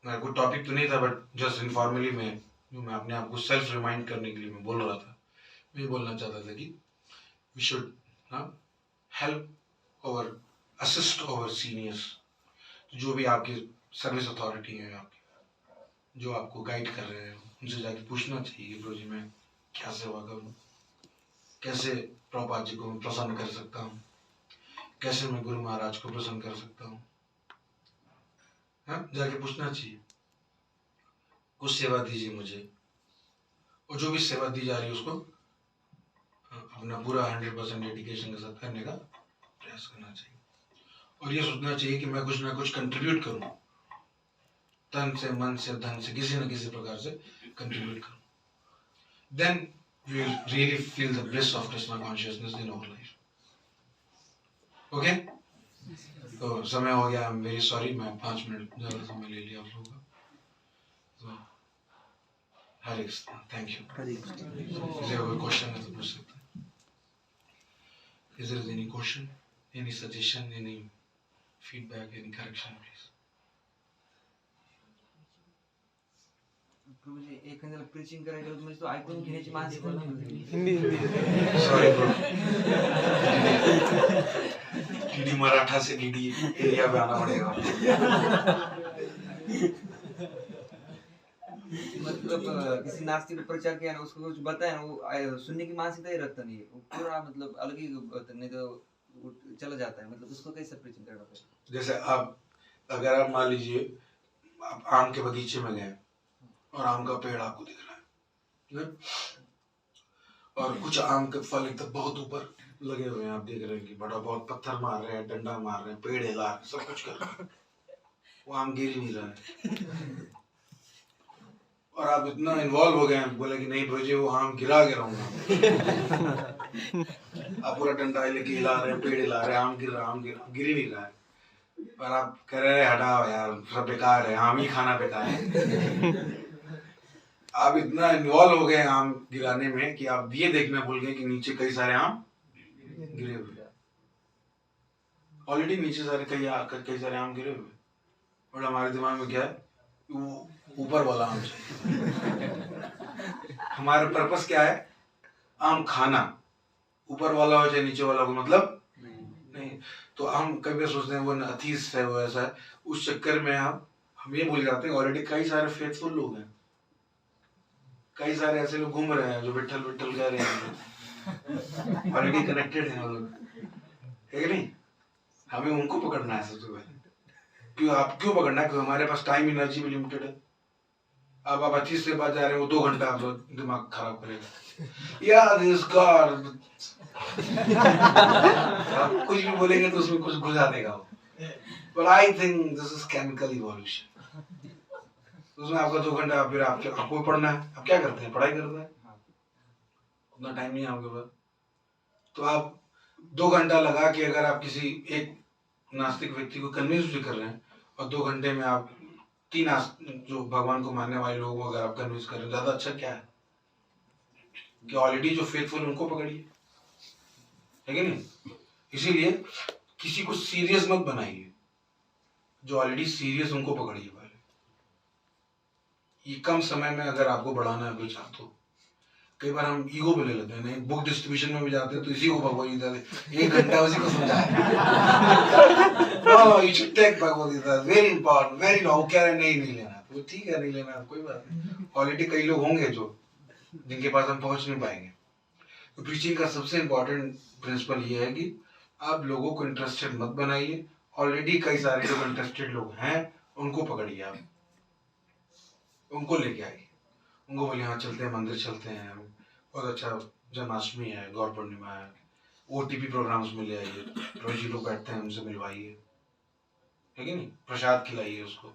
मैं कोई टॉपिक तो नहीं था, बट जस्ट इनफॉर्मली मैं अपने आप को सेल्फ रिमाइंड करने के लिए मैं बोल रहा था। मैं बोलना चाहता था कि वी शुड हेल्प और असिस्ट अवर सीनियर्स, जो भी आपके सर्विस अथॉरिटी है, आपके जो आपको गाइड कर रहे हैं, उनसे जाके पूछना चाहिए कि प्रभु जी मैं क्या सेवा करूं, कैसे प्रभुपाद जी को मैं प्रसन्न कर सकता हूँ, कैसे मैं गुरु महाराज को प्रसन्न कर सकता हूँ। जाके पूछना चाहिए, कुछ सेवा दीजिए मुझे, और जो भी सेवा दी जा रही है उसको अपना पूरा 100% डेडिकेशन के साथ करने का प्रयास करना चाहिए। और ये सोचना चाहिए कि मैं कुछ ना कुछ कंट्रीब्यूट करूं, तन से, मन से, धन से, किसी न किसी प्रकार से कंट्रीब्यूट करूं। Then we will really feel the bliss of Krishna consciousness in our life. Okay, तो समय हो गया, वेरी सॉरी, मैं 5 मिनट ज्यादा समय ले लिया आप लोगों का। तो हरे कृष्ण, थैंक यू। किसी का कोई क्वेश्चन है तो पूछ सकते हैं। Is there any question, any suggestion, any feedback, any correction, please? प्रभू जी एखाद्याला प्रीचिंग करायचं होतं म्हणजे तो ऐकून घेण्याची मानसिकता नाही. Hindi Sorry bro. DD Maratha से डीडी एरिया पे आना पड़ेगा। मतलब किसी नास्तिक को प्रचार किया ना, उसको कुछ बताया ना, वो सुनने की मानसिकता ही रखता नहीं है, वो पूरा मतलब अलग ही नहीं तो चला जाता है। मतलब उसको कैसे प्रीचिंग करना पड़ेगा? जैसे आप अगर आप मान लीजिए आप आम के बगीचे में गए और आम का पेड़ आपको दिख रहा है और कुछ आम के फल एकदम बहुत ऊपर लगे हुए हैं, आप देख रहे हैं कि बड़ा बहुत पत्थर मार रहे हैं, डंडा मार रहे हैं, पेड़ हिला रहे हैं, सब कुछ कर रहे हैं, वो आम गिर ही नहीं रहा है। और आप इतना इन्वॉल्व हो गए हैं, बोले कि नहीं भोजी वो आम गिरा के रहूंगा। आप पूरा डंडा लेके हिला रहे हैं, पेड़ हिला रहे हैं, आम गिर ही नहीं रहा है, और आप कह रहे हैं हटाओ यार सब बेकार है, आम ही खाना बेकार है। आप इतना इन्वॉल्व हो गए आम गिराने में कि आप ये देखना भूल गए कि नीचे कई सारे आम गिरे हुए, ऑलरेडी नीचे कई सारे आम गिरे हुए, और हमारे दिमाग में क्या है, वो ऊपर वाला आम चाहिए। हमारा पर्पस क्या है? आम खाना, ऊपर वाला हो चाहे नीचे वाला हो मतलब नहीं। तो हम कभी सोचते हैं वो अथीस्ट है, वो ऐसा है, उस चक्कर में हम ये भूल जाते हैं ऑलरेडी कई सारे फेथफुल लोग हैं, कई सारे ऐसे लोग घूम रहे हैं जो विठल कह रहे हैं, ऑलरेडी कनेक्टेड हैं वो लोग, है कि नहीं? हमें उनको पकड़ना है सबसे पहले। क्यों पकड़ना है? क्योंकि हमारे पास टाइम एनर्जी भी लिमिटेड है। अब आप 25 से बाद जा रहे हो, 2 घंटा आप दिमाग खराब करेगा यार दिस गॉड। आप कुछ भी बोलेंगे तो उसमें कुछ घुसा देगा वो। But I think this is chemical evolution. उसमें आपका 2 घंटा फिर आपको पढ़ना है, आप क्या करते हैं? पढ़ाई करते हैं, उतना टाइम नहीं है आपके पास। तो आप 2 घंटा लगा के अगर आप किसी एक नास्तिक व्यक्ति को कन्विंस भी कर रहे हैं और 2 घंटे में आप 3 जो भगवान को मानने वाले लोगों को अगर आप कन्विंस कर रहे हैं, ज्यादा अच्छा क्या है कि ऑलरेडी जो फेथफुल उनको पकड़िए, है कि नहीं? इसीलिए किसी को सीरियस मत बनाइए, जो ऑलरेडी सीरियस उनको पकड़िए पहले। ये कम समय में अगर आपको बढ़ाना है कुछ तो कई बार हम ईगो पे ले लेते हैं। नहीं, बुक डिस्ट्रीब्यूशन में भी जाते हैं तो इसी को भगवद गीता दे, 1 घंटा उसी को समझाए। No you should take Bhagavad Gita, very important, very long. कह रहे नहीं लेना, तो ठीक है नहीं लेना, कोई बात नहीं। ऑलरेडी कई लोग होंगे जो जिनके पास हम पहुंच नहीं पाएंगे। तो प्रीचिंग का सबसे इम्पोर्टेंट प्रिंसिपल ये है कि आप लोगों को इंटरेस्टेड मत बनाइए। ऑलरेडी कई सारे लोग इंटरेस्टेड लोग हैं, उनको पकड़िए, आप उनको लेके आइए, उनको बोलिए हाँ चलते हैं, मंदिर चलते हैं, बहुत अच्छा जन्माष्टमी है, गौर पूर्णिमा है, OTP प्रोग्राम्स में ले आइए, रोजी लोग बैठते हैं उनसे मिलवाइए, है कि नहीं? प्रसाद खिलाइए उसको,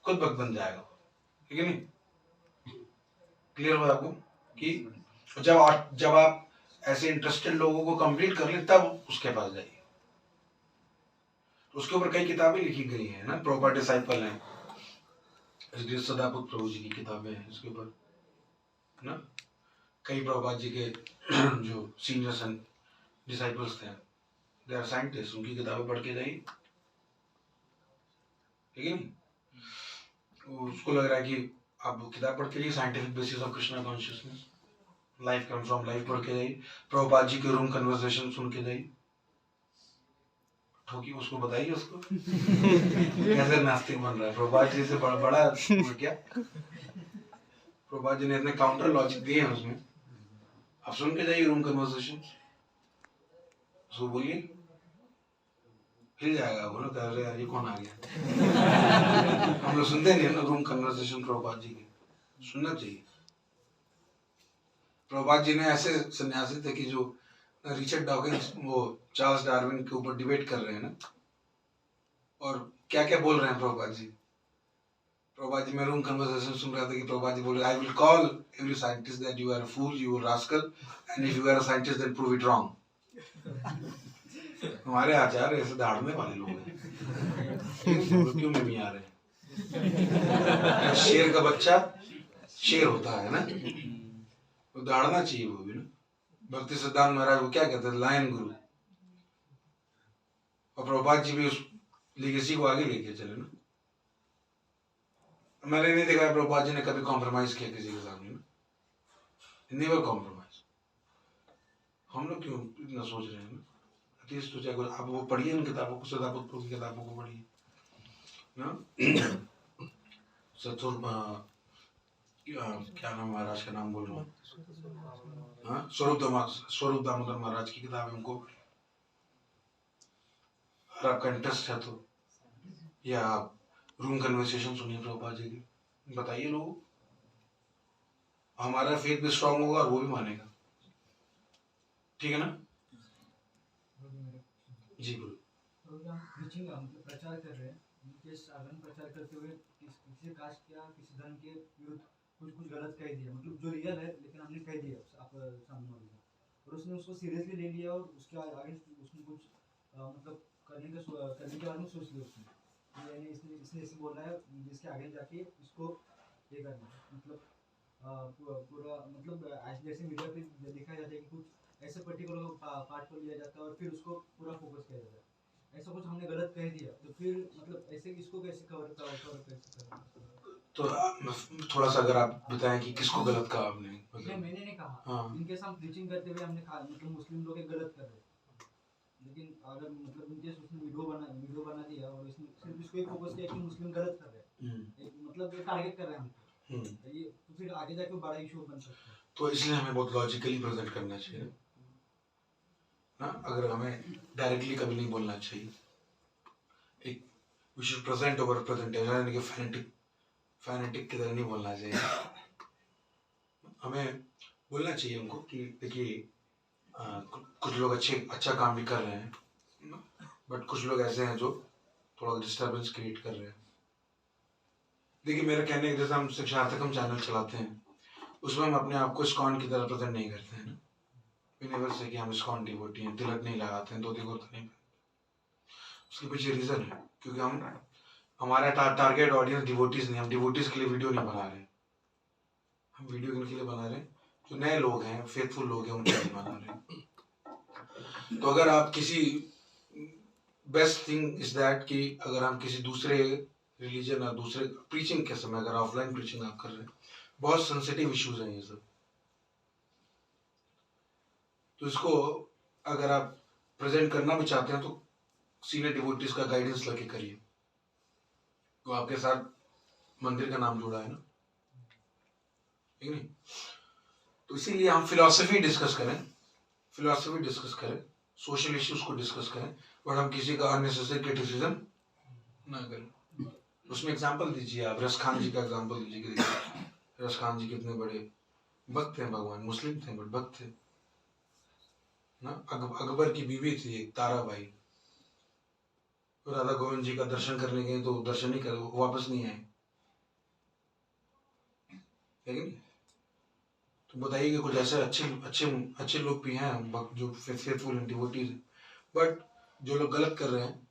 खुद भक्त बन जाएगा, है कि नहीं? क्लियर हुआ आपको? कि जब आप ऐसे इंटरेस्टेड लोगों को कंप्लीट कर ले तब उसके पास जाइए। तो उसके ऊपर कई किताबें लिखी गई हैं ना, प्रॉपर डिसाइपल हैं, सदापुत प्रभु जी की किताबें हैं इसके ऊपर ना। कई प्रभुपाद जी के जो सीनियर्स एंड डिसाइपल्स थे, दे आर साइंटिस्ट, उनकी किताबें पढ़ के जाइए, ठीक है नहीं? उसको लग रहा है कि आप किताब पढ़ के जाइए, scientific basis of Krishna consciousness, life come from life पढ़ के जाइए, प्रभुपाद जी के रूम कन्वर्सेशन सुन के जाइए, ठोकी उसको बताइए उसको कैसे नास्तिक बन रहा है। प्रभुपाद जी से बड़ा क्या, प्रभुपाद जी ने इतने काउंटर लॉजिक दिए हैं उसमें, आप सुन के जाइए रूम कन्वर्सेशन, उसको बोलिए, हिल जाएगा वो ना, कह रहे यार ये कौन आ गया। हम लोग सुनते नहीं है ना रूम कन्वर्सेशन प्रभुपाद जी के, सुनना चाहिए। प्रभुपाद जी ने ऐसे सन्यासी थे कि जो रिचर्ड डॉकिंस वो चार्ल्स डार्विन के ऊपर डिबेट कर रहे हैं ना, और क्या क्या बोल रहे हैं प्रभुपाद जी। प्रभुपाद जी मैं रूम कन्वर्सेशन सुन रहा था कि प्रभुपाद जी बोल रहे, I will call every scientist that you are a fool, you are rascal, and if you are a scientist then prove it wrong. हमारे आचार्य ऐसे दहाड़ने वाले लोग हैं, क्यों में आ रहे हैं? शेर का बच्चा शेर होता है ना, तो दहाड़ना चाहिए वो भी ना। भक्ति सिद्धांत महाराज वो क्या कहते हैं, लायन गुरु, और प्रभुपाद जी भी उस लीगेसी को आगे लेके चले ना। मैंने नहीं देखा प्रभुपाद जी ने कभी कॉम्प्रोमाइज किया किसी के सामने ना, नेवर कॉम्प्रोमाइज। हम लोग क्यों इतना सोच रहे हैं ना? एटलीस्ट तो चाहे आप वो पढ़िए उन किताबों को, सदापुत प्रभु की किताबों को पढ़िए ना। सतुर क्या नाम महाराज का नाम बोल रहा हूँ, हाँ स्वरूप दामोदर महाराज की किताब है, उनको अगर आपका इंटरेस्ट है तो, या आप रूम कन्वर्सेशन सुनिए प्रभुपाद जी की, बताइए लोगों को, हमारा फेथ भी स्ट्रांग होगा और वो भी मानेगा, ठीक है ना? जी बोलो। प्रचार कर रहे हैं, प्रचार करते हुए किसी कास्ट या किसी धर्म के विरुद्ध कुछ गलत कह दिया, मतलब जो रियल है लेकिन हमने कह दिया आप सामने वाले को, और उसने उसको सीरियसली ले लिया और उसके आगे उसने कुछ मतलब करने के बारे में सोच लिया उसने, यानी इसने इसे बोल रहा है जिसके आगे जाके इसको ये करना, मतलब पूरा मतलब जैसे मीडिया पे दिखाया जाता है कि कुछ ऐसे पर्टिकुलर पार्ट को लिया जाता है और फिर उसको पूरा फोकस किया जाता है। ऐसा कुछ हमने गलत कह दिया तो फिर मतलब ऐसे इसको कैसे कवर करना? तो थोड़ा सा अगर आप बताएं कि किसको गलत कहा आपने, मतलब मैंने नहीं कहा, हाँ। इनके साथ प्रीचिंग करते हुए हमने कहा मतलब मुस्लिम लोग गलत कर रहे हैं, लेकिन अगर मतलब इनके उसने वीडियो बना दिया और इसने सिर्फ इसको ही फोकस किया कि मुस्लिम गलत कर रहे हैं, मतलब ये टारगेट कर रहे हैं हमको, ये तो फिर आगे जाके बड़ा इशू बन सकता है। तो इसलिए हमें बहुत लॉजिकली प्रेजेंट करना चाहिए हाँ, अगर हमें डायरेक्टली कभी नहीं बोलना चाहिए। एक we should present over present, यानी कि फैनेटिक की तरह नहीं बोलना चाहिए। हमें बोलना चाहिए उनको कि देखिए कुछ लोग अच्छा काम भी कर रहे हैं, बट कुछ लोग ऐसे हैं जो थोड़ा डिस्टर्बेंस क्रिएट कर रहे हैं। देखिए मेरा कहने का जैसे हम शिक्षार्थक चैनल चलाते हैं, उसमें हम अपने आप को इस्कॉन की तरह प्रेजेंट नहीं करते हैं ना। यूनिवर्स से कि हम इस्कॉन डिवोटी हैं, तिलक नहीं लगाते हैं, धोती कुर्ता नहीं पहनते। उसके पीछे रीजन है क्योंकि हमारा टारगेट ऑडियंस डिवोटीज नहीं, हम डिवोटीज के लिए वीडियो नहीं बना रहे हैं। हम वीडियो किन के लिए बना रहे हैं? जो नए लोग हैं, फेथफुल लोग हैं, उनके लिए बना रहे हैं। तो अगर आप किसी बेस्ट थिंग इज दैट कि अगर हम किसी दूसरे रिलीजन और दूसरे प्रीचिंग के समय अगर ऑफलाइन प्रीचिंग आप कर रहे हैं, बहुत सेंसिटिव इश्यूज हैं ये सब। तो इसको अगर आप प्रेजेंट करना भी चाहते हैं तो सीनियर डिवोटीज का गाइडेंस लेके करिए। तो आपके साथ मंदिर का नाम जुड़ा है ना, ठीक नहीं? तो इसीलिए हम फिलॉसफी डिस्कस करें, सोशल इश्यूज को डिस्कस करें, बट हम किसी का अननेसेसरी क्रिटिसिज्म ना करें। उसमें एग्जांपल दीजिए, आप रस खान जी का एग्जांपल दीजिए कि देखिए रस खान जी कितने बड़े भक्त हैं भगवान, मुस्लिम थे बट भक्त थे ना। अकबर की बीवी थी एक ताराबाई, राधा गोविंद जी का दर्शन करने गए तो दर्शन नहीं करे, वापस नहीं आए, लेकिन तो बताइए कि कुछ ऐसे अच्छे लोग भी हैं जो फेथफुल एंड डिवोटीज हैं, बट जो लोग गलत कर रहे हैं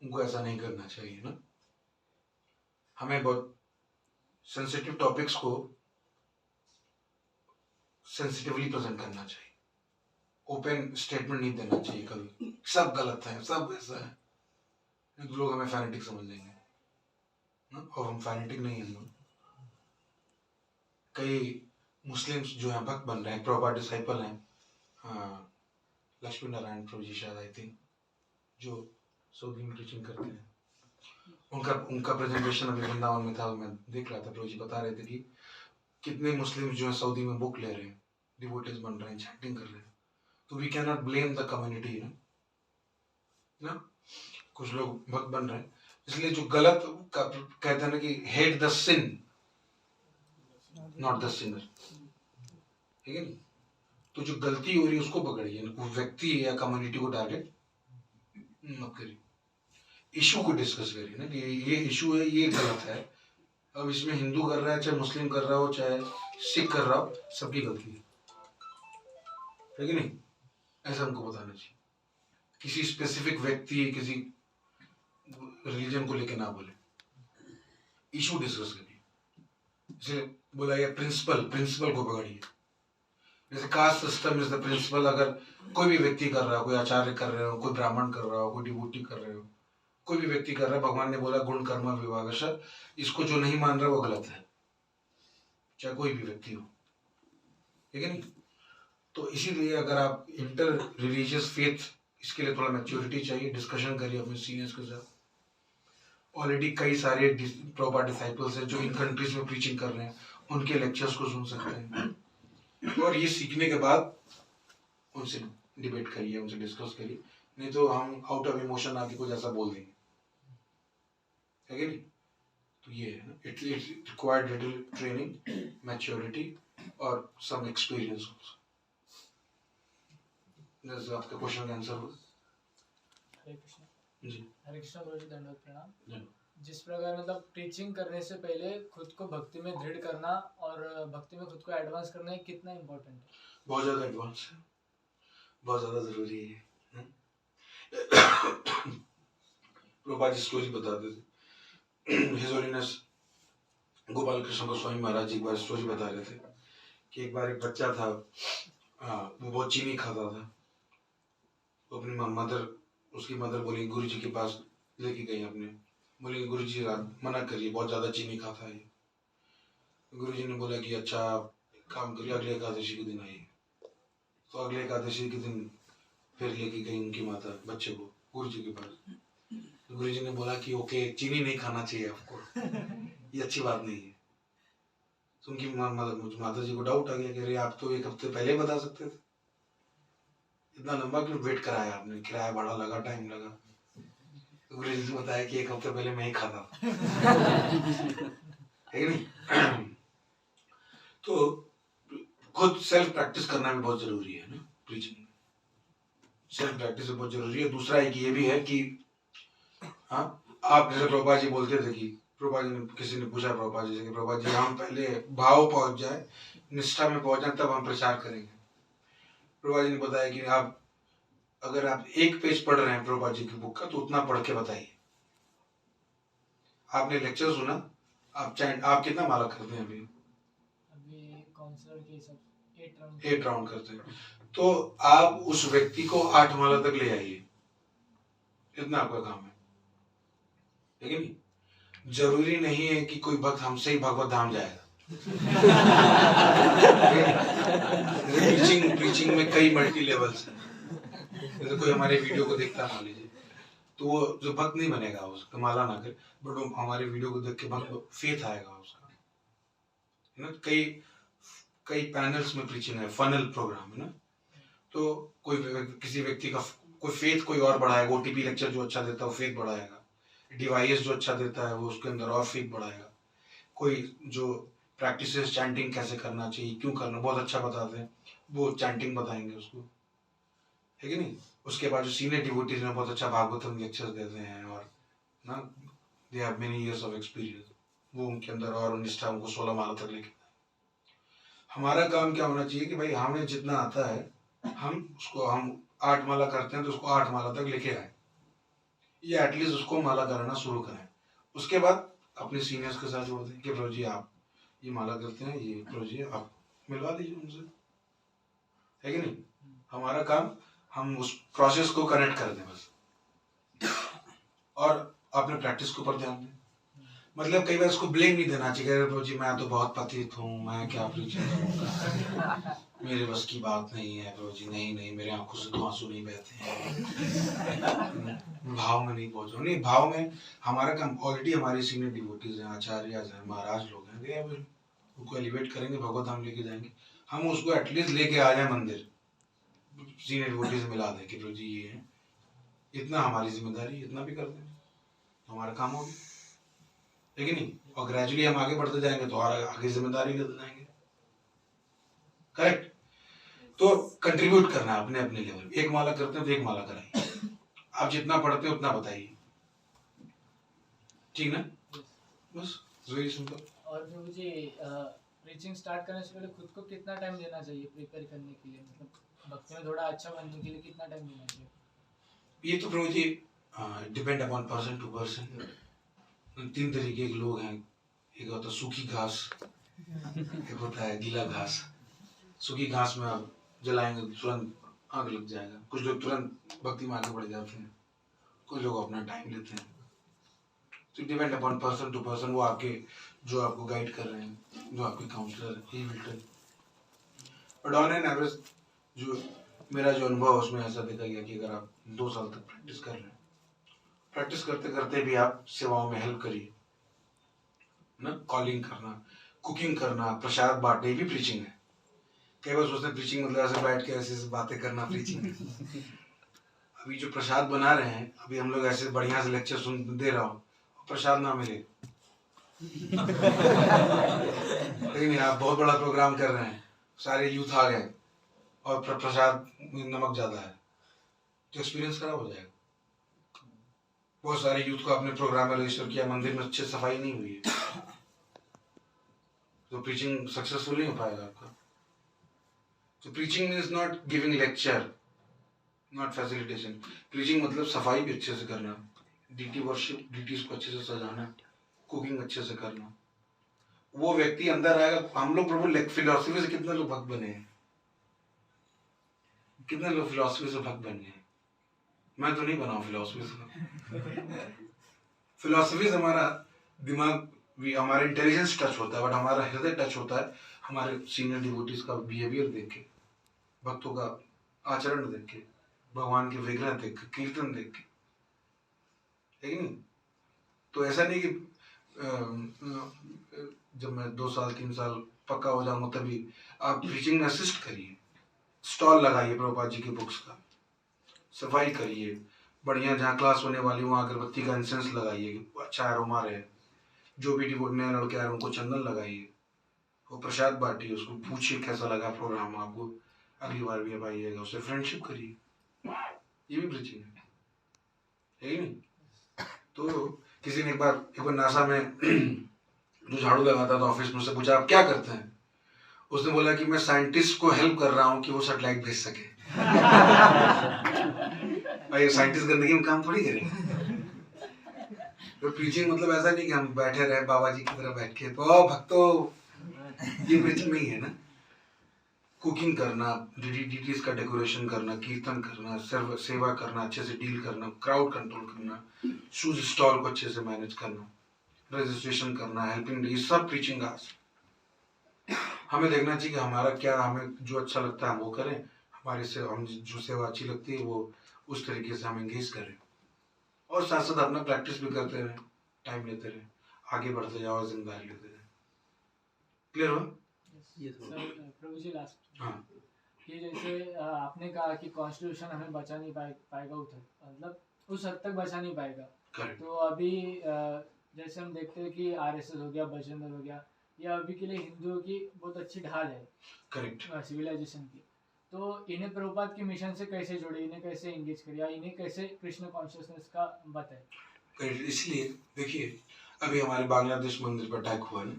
उनको ऐसा नहीं करना चाहिए ना। हमें बहुत सेंसिटिव टॉपिक्स को सेंसिटिवली प्रेजेंट करना चाहिए, ओपन स्टेटमेंट नहीं देना चाहिए कभी सब गलत है, सब ऐसा है, तो लोग हमें फैनेटिक समझ लेंगे ना, और हम फैनेटिक नहीं हैं। कई मुस्लिम्स जो हैं भक्त बन रहे हैं, प्रॉपर डिसाइपल हैं, लक्ष्मी नारायण प्रभु जी शायद आई थिंक, जो सऊदी में टीचिंग करते हैं, उनका प्रेजेंटेशन अभी वृंदावन में था, मैं देख रहा था। प्रभु जी बता रहे थे कि कितने मुस्लिम्स जो है सऊदी में बुक ले रहे हैं, डिवोटीज बन रहे हैं, चैंटिंग कर रहे हैं। तो we can not blame the community ना, कुछ लोग भक्त बन रहे हैं, इसलिए जो गलत कहते हैं ना कि hate the sin not the sinner, ठीक है। तो जो गलती हो रही है उसको पकड़िए, व्यक्ति या कम्युनिटी को टारगेट मत करिए, इशू को डिस्कस करिए ना कि ये इशू है, ये गलत है। अब इसमें हिंदू कर रहा है, चाहे मुस्लिम कर रहा हो, चाहे सिख कर रहा हो, सबकी गलती है, ठीक है नहीं? ऐसा हमको बताना चाहिए। किसी स्पेसिफिक व्यक्ति, किसी रिलीजन को लेकर ना बोले, इशू डिस्कस करिए। जैसे बोला ये प्रिंसिपल को पकड़िए। जैसे caste system is the principle, अगर कोई भी व्यक्ति कर रहा हो, कोई आचार्य कर रहे हो, कोई ब्राह्मण कर रहा हो, कोई डिवोटी कर रहे हो, कोई भी व्यक्ति कर रहा है, भगवान ने बोला गुण कर्म विभागश, इसको जो नहीं मान रहा वो गलत है, चाहे कोई भी व्यक्ति हो, ठीक है नहीं? तो इसीलिए अगर आप इंटर रिलीजियस फेथ, इसके लिए थोड़ा मैच्योरिटी चाहिए, डिस्कशन करिए अपने सीनियर्स के साथ। ऑलरेडी कई सारे प्रॉपर डिसाइपल्स हैं जो इन कंट्रीज में प्रीचिंग कर रहे हैं, उनके लेक्चर्स को सुन सकते हैं, और ये सीखने के बाद उनसे डिबेट करिए, उनसे डिस्कस करिए, नहीं तो हम आउट ऑफ इमोशन आके कुछ ऐसा बोल देंगे, है कि नहीं? तो ये है ना, it required little training, maturity और सम एक्सपीरियंस आल्सो। जैसे आपका क्वेश्चन का आंसर हुआ। हरे कृष्ण। जी हरे कृष्ण गुरु जी, दंडवत प्रणाम। जी। जिस प्रकार मतलब टीचिंग करने से पहले खुद को भक्ति में दृढ़ करना और भक्ति में खुद को एडवांस करना, ये कितना इम्पोर्टेंट है? बहुत ज़्यादा एडवांस है, बहुत ज़्यादा ज़रूरी है। प्रभुपाद जी स्टोरी बताते थे, हिज होलीनेस गोपाल कृष्ण गोस्वामी महाराज जी एक बार स्टोरी बता रहे थे कि एक बार एक बच्चा था, वो बहुत चीनी खाता था, तो अपनी उसकी मदर बोली, गुरु जी के पास लेके गई अपने, बोले गुरु जी मना करिए, बहुत ज़्यादा चीनी खाता है। गुरु जी ने बोला कि अच्छा काम करिए, अगले एकादशी के दिन आइए। तो अगले एकादशी के दिन फिर लेके गई उनकी माता बच्चे को गुरु जी के पास। तो गुरु जी ने बोला कि ओके, चीनी नहीं खाना चाहिए आपको, ये अच्छी बात नहीं है। तो उनकी माता जी को डाउट आ गया कि अरे आप तो एक हफ्ते पहले बता सकते थे, इतना लंबा क्यों वेट कराया आपने, किराया भाड़ा लगा, टाइम लगा। तो गुरुजी ने बताया कि 1 हफ्ते पहले मैं ही खाता था। है कि नहीं? तो खुद सेल्फ प्रैक्टिस करना भी बहुत जरूरी है ना प्रीचिंग में। सेल्फ प्रैक्टिस बहुत जरूरी है। दूसरा एक ये भी है कि हाँ, आप जैसे प्रभुपाद जी बोलते थे कि प्रभुपाद जी ने, किसी ने पूछा प्रभुपाद जी से कि प्रभुपाद जी हम पहले भाव पहुंच जाए, निष्ठा में पहुंच जाए, तब हम प्रचार करेंगे। प्रभुपाद जी ने बताया कि आप अगर आप 1 पेज पढ़ रहे हैं प्रभुपाद जी की बुक का, तो उतना पढ़ के बताइए। आपने लेक्चर सुना, आप कितना माला करते हैं अभी? काउंसलर के सब 8 राउंड करते हैं। तो आप उस व्यक्ति को 8 माला तक ले आइए, इतना आपका काम है कि नहीं? जरूरी नहीं है कि कोई भक्त हमसे ही भगवत धाम जाएगा। प्रीचिंग में कई मल्टी लेवल्स हैं। जैसे कोई हमारे वीडियो को देखता मान लीजिए, तो वो जो भक्त नहीं बनेगा, उसका माला ना करे, बट वो हमारे वीडियो को देख के भक्त फेथ आएगा उसका, है ना। कई पैनल्स में प्रीचिंग है, फनल प्रोग्राम है ना। तो किसी व्यक्ति का कोई फेथ कोई और बढ़ाएगा, ओटीपी लेक्चर जो अच्छा देता है वो फेथ बढ़ाएगा, डिवाइस जो अच्छा देता है वो उसके अंदर और फेथ बढ़ाएगा। कोई जो प्रैक्टिसेस चैंटिंग कैसे करना चाहिए, क्यों करना, बहुत अच्छा बताते हैं, वो चैंटिंग बताएंगे उसको, है कि नहीं। उसके बाद जो सीनियर डिवोटीज में बहुत अच्छा भागवतम लेक्चर्स देते हैं और ना, they have many years of experience, वो उनके अंदर और निष्ठा उनको 16 माला तक लेके। हमारा काम क्या होना चाहिए कि भाई हमें जितना आता है हम 8 माला करते हैं तो उसको 8 माला तक लेके आए, या एटलीस्ट उसको माला कराना शुरू करें। उसके बाद अपने सीनियर्स के साथ जोड़ दें कि प्रभु जी आप ये माला करते हैं, ये प्रभु जी आप मिलवा दीजिए उनसे, है कि नहीं। हमारा काम हम उस प्रोसेस को कनेक्ट कर दें बस, और अपने प्रैक्टिस के ऊपर ध्यान दें। मतलब कई बार इसको ब्लेम नहीं देना चाहिए, प्रभु जी मैं तो बहुत पतित हूँ, मैं क्या प्रीचिंग करूँगा, मेरे बस की बात नहीं है प्रभु जी, नहीं मेरे आंखों से तो आंसू नहीं बहते हैं, भाव में नहीं पहुंचो। नहीं, भाव में हमारा काम, ऑलरेडी हमारे सीनियर डिवोटीज हैं, आचार्य हैं, महाराज लोग हैं, उनको एलिवेट करेंगे, भगवत धाम लेके जाएंगे। हम उसको एटलीस्ट लेके आ जाए मंदिर, सीनियर डिवोटीज मिला दें कि प्रभु जी ये है, इतना हमारी जिम्मेदारी, इतना भी कर दें, हमारा काम होगा, लेकिन नहीं। और ग्रेजुअली हम आगे बढ़ते जाएंगे तो और आगे जिम्मेदारी लेते जाएंगे, करेक्ट। तो कंट्रीब्यूट करना अपने अपने लेवल। 1 माला करते हैं तो 1 माला कराइए, आप जितना पढ़ते हैं उतना बताइए, ठीक ना, बस वेरी सिंपल। और प्रभु जी प्रीचिंग स्टार्ट करने से पहले खुद को कितना टाइम देना चाहिए प्रिपेयर करने के लिए, मतलब भक्ति में थोड़ा अच्छा बनने के लिए कितना टाइम देना चाहिए? ये तो Prabhu ji depend upon person to person. 3 तरीके के लोग हैं, एक होता है सूखी घास, एक होता है गीला घास। सूखी घास में आप जलाएंगे तुरंत आग लग जाएगा। कुछ लोग तुरंत भक्ति में आगे बढ़ जाते हैं, कुछ लोग अपना टाइम लेते हैं। तो depend upon person to person, वो आपके जो आपको गाइड कर रहे हैं, जो आपके काउंसलर है, he will tell. But on an average जो मेरा जो अनुभव है उसमें ऐसा देखा गया कि अगर आप 2 साल तक प्रैक्टिस कर रहे हैं, प्रैक्टिस करते करते भी आप सेवाओं में हेल्प करिए ना, कॉलिंग करना, कुकिंग करना, प्रसाद बांटना, ये भी प्रीचिंग है। कई बार सोचते हैं प्रीचिंग मतलब ऐसे बैठ के ऐसे बातें करना प्रीचिंग है। अभी जो प्रसाद बना रहे हैं, अभी हम लोग ऐसे बढ़िया से लेक्चर सुन दे रहा हूँ, प्रसाद ना मिले, लेकिन आप बहुत बड़ा प्रोग्राम कर रहे हैं, सारे यूथ आ गए और प्रसाद में नमक ज्यादा है, तो एक्सपीरियंस खराब हो जाएगा। बहुत सारे यूथ को आपने प्रोग्राम में रजिस्टर किया, मंदिर में अच्छी सफाई नहीं हुई है, तो प्रीचिंग सक्सेसफुल नहीं हो पाएगा आपका। तो preaching is not giving lecture, not facilitation. Preaching मतलब सफाई भी अच्छे से करना, डीटी वर्शिप, डीटीज को अच्छे से सजाना, कुकिंग अच्छे से करना। वो व्यक्ति अंदर आएगा। हम लोग प्रभु फिलोसफी से कितने लोग भक्त बने हैं, कितने लोग फिलोसफी से भक्त बन गए। मैं तो नहीं बना हूं फिलोसफी से। फिलोसफी से हमारा दिमाग भी, हमारा इंटेलिजेंस टच होता है, बट हमारा हृदय टच होता है हमारे सीनियर डिवोटीज का बिहेवियर देख के, भक्तों का आचरण देख के, भगवान के विग्रह देख के, कीर्तन देख के, है कि नहीं। तो ऐसा नहीं कि जब मैं 2 साल 3 साल पक्का हो जाऊंगा तभी आप प्रीचिंग में असिस्ट करिए, स्टॉल लगाइए प्रभुपाद जी की बुक्स का, सफाई करिए, बढ़िया जहाँ क्लास होने वाली वहाँ अगरबत्ती का इंसेंस लगाइए, अच्छा अरोमा रहे। जो भी डिवोटी नए लड़के आ रहे हैं उनको चंदन लगाइए, वो प्रसाद बांटिए, उसको पूछिए कैसा लगा प्रोग्राम आपको, अगली बार भी अब आइएगा, उससे फ्रेंडशिप करिए। ये भी ब्रीचिंग है ही नहीं? तो किसी ने एक बार नासा में जो झाड़ू लगाता था ऑफिस में, उससे पूछा आप क्या करते हैं? उसने बोला कि मैं साइंटिस्ट को हेल्प कर रहा हूँ कि वो सैटेलाइट भेज सके। भाई साइंटिस्ट गंदगी में काम थोड़ी करेंगे। तो प्रीचिंग मतलब ऐसा नहीं कि हम बैठे रहे बाबा जी की तरह बैठ के, तो भक्तों, ये प्रीचिंग नहीं है ना। कुकिंग करना, डीटीज का डेकोरेशन करना, कीर्तन करना, सेवा करना, अच्छे से डील करना, क्राउड कंट्रोल करना, शूज स्टॉल को अच्छे से मैनेज करना, रजिस्ट्रेशन करना, हेल्पिंग, ये सब प्रीचिंग आवर्स। हमें देखना चाहिए कि हमारा क्या, हमें जो अच्छा लगता है हम वो करें, हमारे से हम जो सेवा अच्छी लगती है वो उस तरीके से हम एंगेज करें, और साथ साथ अपना प्रैक्टिस भी करते रहें, टाइम लेते रहें, आगे बढ़ते जाओ, जिम्मेदारी लेते रहें। क्लियर हुआ? प्रभु जी लास्ट, हाँ, कि जैसे आपने कहा कि कॉन्स्टिट्यूशन हमें बचा नहीं पाएगा मतलब उस हद तक बचा नहीं पाएगा। करेक्ट। तो अभी जैसे हम देखते हैं कि आरएसएस हो गया, बजरंग दल हो गया, ये अभी के लिए हिंदुओं की बहुत अच्छी ढाल है, करेक्ट। सिविलाइजेशन की। तो इन्हें प्रभुपाद के मिशन से कैसे जोड़े, इन्हें कैसे एंगेज करें, या इन्हें कैसे कृष्ण कॉन्शियसनेस का बताए? करेक्ट। इसलिए देखिए, अभी हमारे बांग्लादेश मंदिर पर अटैक हुआ ना,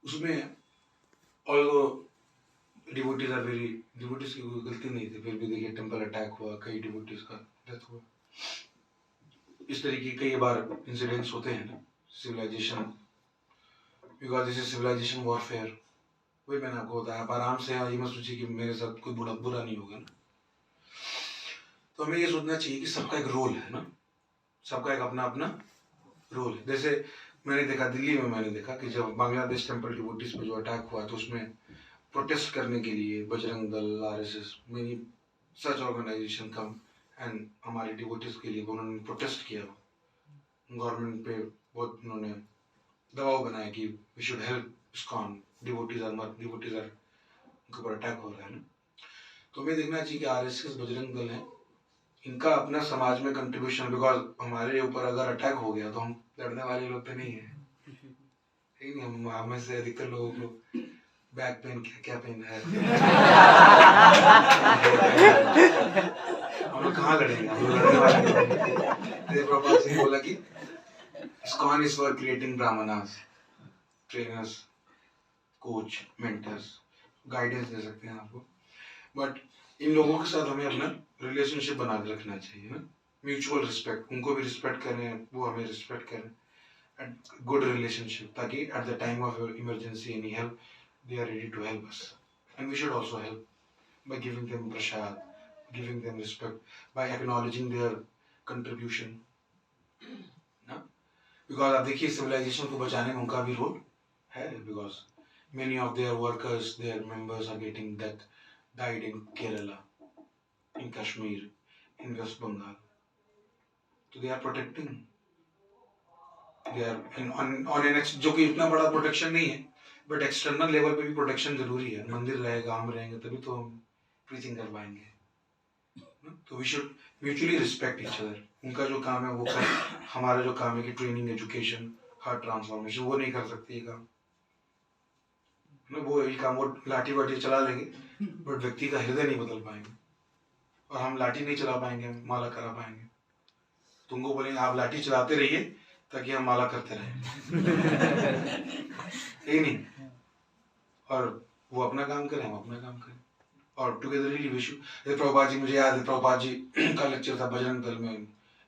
उसमें although devotees are very, devotees की कोई गलती नहीं थी, फिर भी देखिए टेम्पल अटैक हुआ, कई डिवोटीज का डेथ हुआ। इस तरीके कई बार इंसिडेंट्स होते हैं ना, civilisation, because this is civilisation warfare. वही मैंने आपको बताया, आप आराम से ये मत सोचिए कि मेरे साथ कोई बुरा नहीं होगा ना। तो हमें ये सोचना चाहिए कि सबका एक रोल है ना, सबका एक अपना अपना रोल है। जैसे मैंने देखा दिल्ली में, मैंने देखा कि जब बांग्लादेश टेम्पल डिवोटीज पर जो अटैक हुआ तो उसमें प्रोटेस्ट करने के लिए Bajrang Dal, RSS, many such organisation come and हमारे डिवोटीज के लिए उन्होंने प्रोटेस्ट किया, गवर्नमेंट पे बहुत उन्होंने दबाव बनाया कि we should help ISKCON, devotees are उनके ऊपर अटैक हो रहा है ना। तो हमें देखना चाहिए कि आरएसएस, बजरंग दल है, इनका अपना समाज में कंट्रीब्यूशन, बिकॉज हमारे ऊपर अगर अटैक हो गया तो हम लड़ने वाले लोग तो नहीं है, ठीक नहीं। हम में से अधिकतर लोगों को बैक पेन क्या पेन है, हम लोग कहाँ लड़ेंगे, हम लोग लड़ने वाले। प्रभुपाद जी ने बोला कि ISKCON is for creating brahmanas, trainers, coach, mentors, guidance दे सकते हैं आपको, बट इन लोगों के साथ हमें अपना रिलेशनशिप बना के रखना चाहिए ना, म्यूचुअल रिस्पेक्ट, उनको भी रिस्पेक्ट करें, वो हमें रिस्पेक्ट करें, एंड गुड रिलेशनशिप, ताकि at the time of emergency any help they are ready to help us, and we should also help by giving them prasad, giving them respect, by acknowledging their contribution ना, because आप देखिए civilization को बचाने में उनका भी role है, because many of their workers, their members are getting died in Kerala, in Kashmir, in West Bengal, so they are protecting, they are on an जो कि इतना बड़ा प्रोटेक्शन नहीं है, बट एक्सटर्नल लेवल पे भी प्रोटेक्शन जरूरी है। मंदिर रहेगा, हम रहेंगे, तभी तो हम प्रीचिंग कर पाएंगे। तो we should mutually respect each other, उनका जो काम है वो करें, हमारा जो काम है कि ट्रेनिंग, एजुकेशन, हार्ट ट्रांसफॉर्मेशन, वो नहीं कर सकते ये काम ना, वो यही काम, वो लाठी वाठी चला लेंगे बट व्यक्ति का हृदय नहीं बदल पाएंगे, और हम लाठी नहीं चला पाएंगे, माला करा पाएंगे। तुमको बोलेंगे आप लाठी चलाते रहिए ताकि हम माला करते रहें, यही नहीं, और वो अपना काम करें, हम अपना काम करें, और टुगेदरली विश। प्रभुपाद जी, मुझे याद है प्रभुपाद जी का लेक्चर था बजरंग दल में,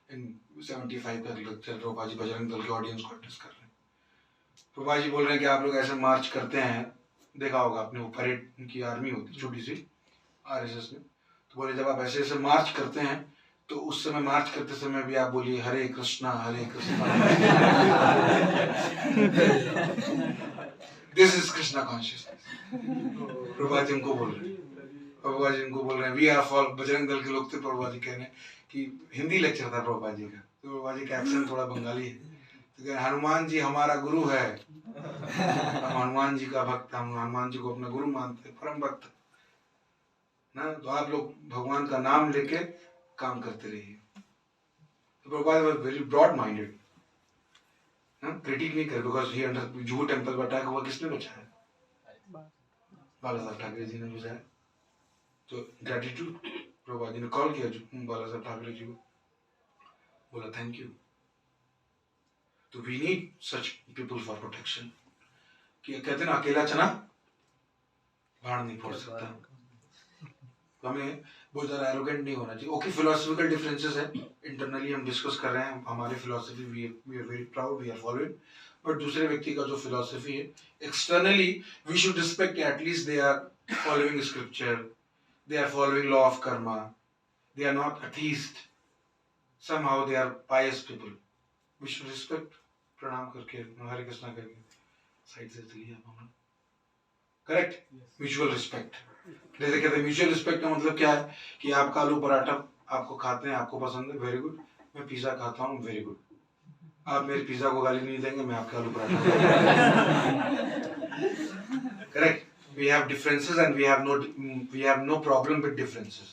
इन 75 का लेक्चर, प्रभुपाद जी बजरंग दल के ऑडियंस को एड्रेस कर रहे हैं। प्रभुपाद जी बोल रहे हैं कि आप लोग ऐसे मार्च करते हैं, देखा होगा आपने, वो परेड, उनकी आर्मी होती छोटी सी आरएसएस में, तो बोले जब आप ऐसे ऐसे मार्च करते हैं तो उस समय मार्च करते समय भी आप बोलिए Hare Krishna Hare Krishna, this is Krishna consciousness. Prabhupada ji उनको बोल रहे हैं, प्रभुपाद जी उनको बोल रहे हैं, we are for Bajrang Dal के लोग थे। प्रभुपाद जी कह रहे हैं कि हिंदी लेक्चर था प्रभुपाद जी का, तो प्रभुपाद जी का एक्सेंट थोड़ा बंगाली है, तो कह रहे हनुमान जी हमारा गुरु है, हम हनुमान जी का भक्त, हम हनुमान जी को अपना गुरु मानते हैं, परम भक्त। ना, तो आप लोग भगवान का नाम लेके काम करते रहिए। तो Prabhupada was very broad minded, critic नहीं कर, because he under Juhu temple पर अटैक हुआ, किसने बचाया? बाला साहब ठाकरे जी ने बचाया। तो ग्रेटिट्यूड, प्रभुपाद जी ने कॉल किया बाला साहब ठाकरे जी को, बोला थैंक यू। तो we need such people for protection. कि कहते ना अकेला चना भाड़ नहीं फोड़ सकता। तो हमें बहुत ज़्यादा एरोगेंट नहीं होना चाहिए। ओके, फिलोसफिकल डिफरेंसेस है, इंटरनली हम डिस्कस कर रहे हैं, हमारी philosophy we are very proud, we are following, but दूसरे व्यक्ति का जो फिलोसफी है, externally we should respect, at least they are following scripture, they are following law of karma, they are not atheist, somehow they are pious people, we should respect। प्रणाम करके हरे कृष्णा करके side से चलिए आप, करेक्ट, म्यूचुअल रिस्पेक्ट। जैसे कहते हैं म्यूचुअल रिस्पेक्ट का मतलब क्या है कि आपका आलू पराठा आपको खाते हैं, आपको पसंद है, वेरी गुड, मैं पिज्जा खाता हूँ, वेरी गुड, आप मेरे पिज्जा को गाली नहीं देंगे, मैं आपके आलू paratha correct. we have differences and we have no problem with differences,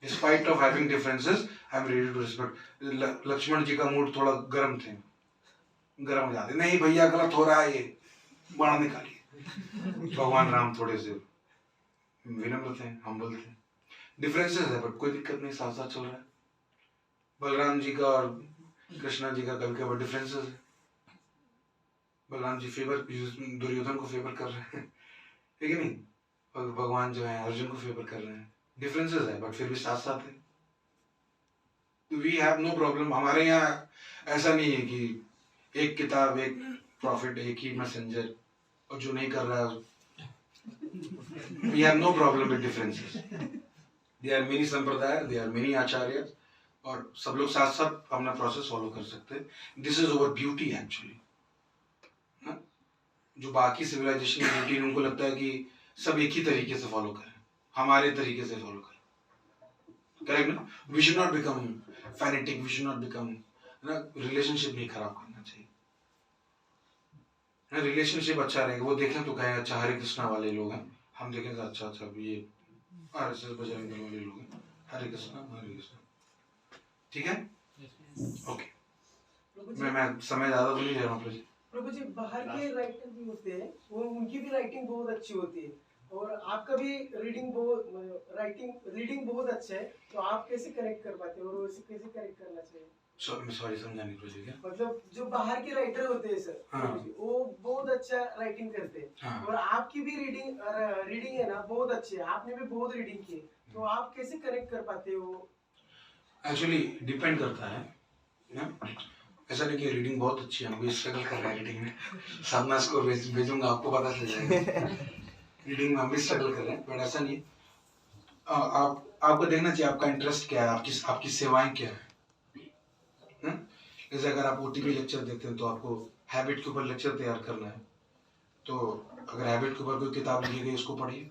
despite of having differences I am ready to respect। Lakshman ji का मूड थोड़ा गर्म थे, गर्म हो जाते, नहीं भैया गलत हो रहा है, ये बाण निकालिए। भगवान राम थोड़े से विनम्र थे, हम्बल थे। डिफरेंसेस है बट कोई दिक्कत नहीं, साथ साथ चल रहा है। बलराम जी का और कृष्णा जी का कभी कभी डिफरेंसेस है। बलराम जी फेवर दुर्योधन को फेवर कर रहे हैं, ठीक है नहीं, और भगवान जो है अर्जुन को फेवर कर रहे हैं। डिफरेंसेस है बट फिर भी साथ साथ है। We have no problem. हमारे यहाँ ऐसा नहीं है कि एक किताब, एक प्रॉफिट, एक ही मैसेंजर, और जो नहीं कर रहा है we have no problem with differences. There are many sampradaya, they are many आचार्य, और सब लोग साथ साथ अपना प्रोसेस फॉलो कर सकते हैं। This is over beauty actually. जो बाकी सिविलाइजेशन की ब्यूटी, उनको लगता है कि सब एक ही तरीके से फॉलो करें, हमारे तरीके से फॉलो करें, करेक्ट ना। We should not become fanatic, we should not become ना, रिलेशनशिप नहीं खराब करना चाहिए ना। रिलेशनशिप अच्छा रहेगा, वो देखें तो कहें अच्छा हरे कृष्णा वाले लोग हैं, हम देखें तो अच्छा अच्छा ये आरएसएस बजरंग दल वाले लोग हैं, हरे कृष्णा हरे कृष्णा, ठीक है, ओके। मैं समय ज्यादा तो नहीं ले रहा हूँ प्रभु जी। बाहर के राइटर भी होते हैं, वो उनकी भी राइटिंग बहुत अच्छी होती है, और आपका भी रीडिंग बहुत अच्छा है, तो आप कैसे कनेक्ट कर पाते हो, और वैसे कैसे कनेक्ट करना चाहिए? सॉरी समझाने की कोशिश किया। मतलब जो बाहर के राइटर होते हैं सर, हाँ। वो बहुत अच्छा राइटिंग करते हैं, हाँ। और आपकी भी रीडिंग है ना बहुत अच्छी है, आपने भी बहुत रीडिंग की है, तो आप कैसे कनेक्ट कर पाते हो? एक्चुअली डिपेंड करता है ना, ऐसा नहीं कि रीडिंग बहुत अच्छी है, हम भी स्ट्रगल कर रहे हैं रीडिंग में, सामना स्कोर भेजूंगा आपको पता चल जाएगा। रीडिंग में हम भी स्ट्रगल कर रहे हैं, बट ऐसा नहीं है। आपको देखना चाहिए आपका इंटरेस्ट क्या है, आपकी सेवाएं क्या है। जैसे अगर आप ओटीपी लेक्चर देते हैं तो आपको हैबिट के ऊपर लेक्चर तैयार करना है, तो अगर हैबिट के ऊपर कोई किताब लिखी गई उसको पढ़िए।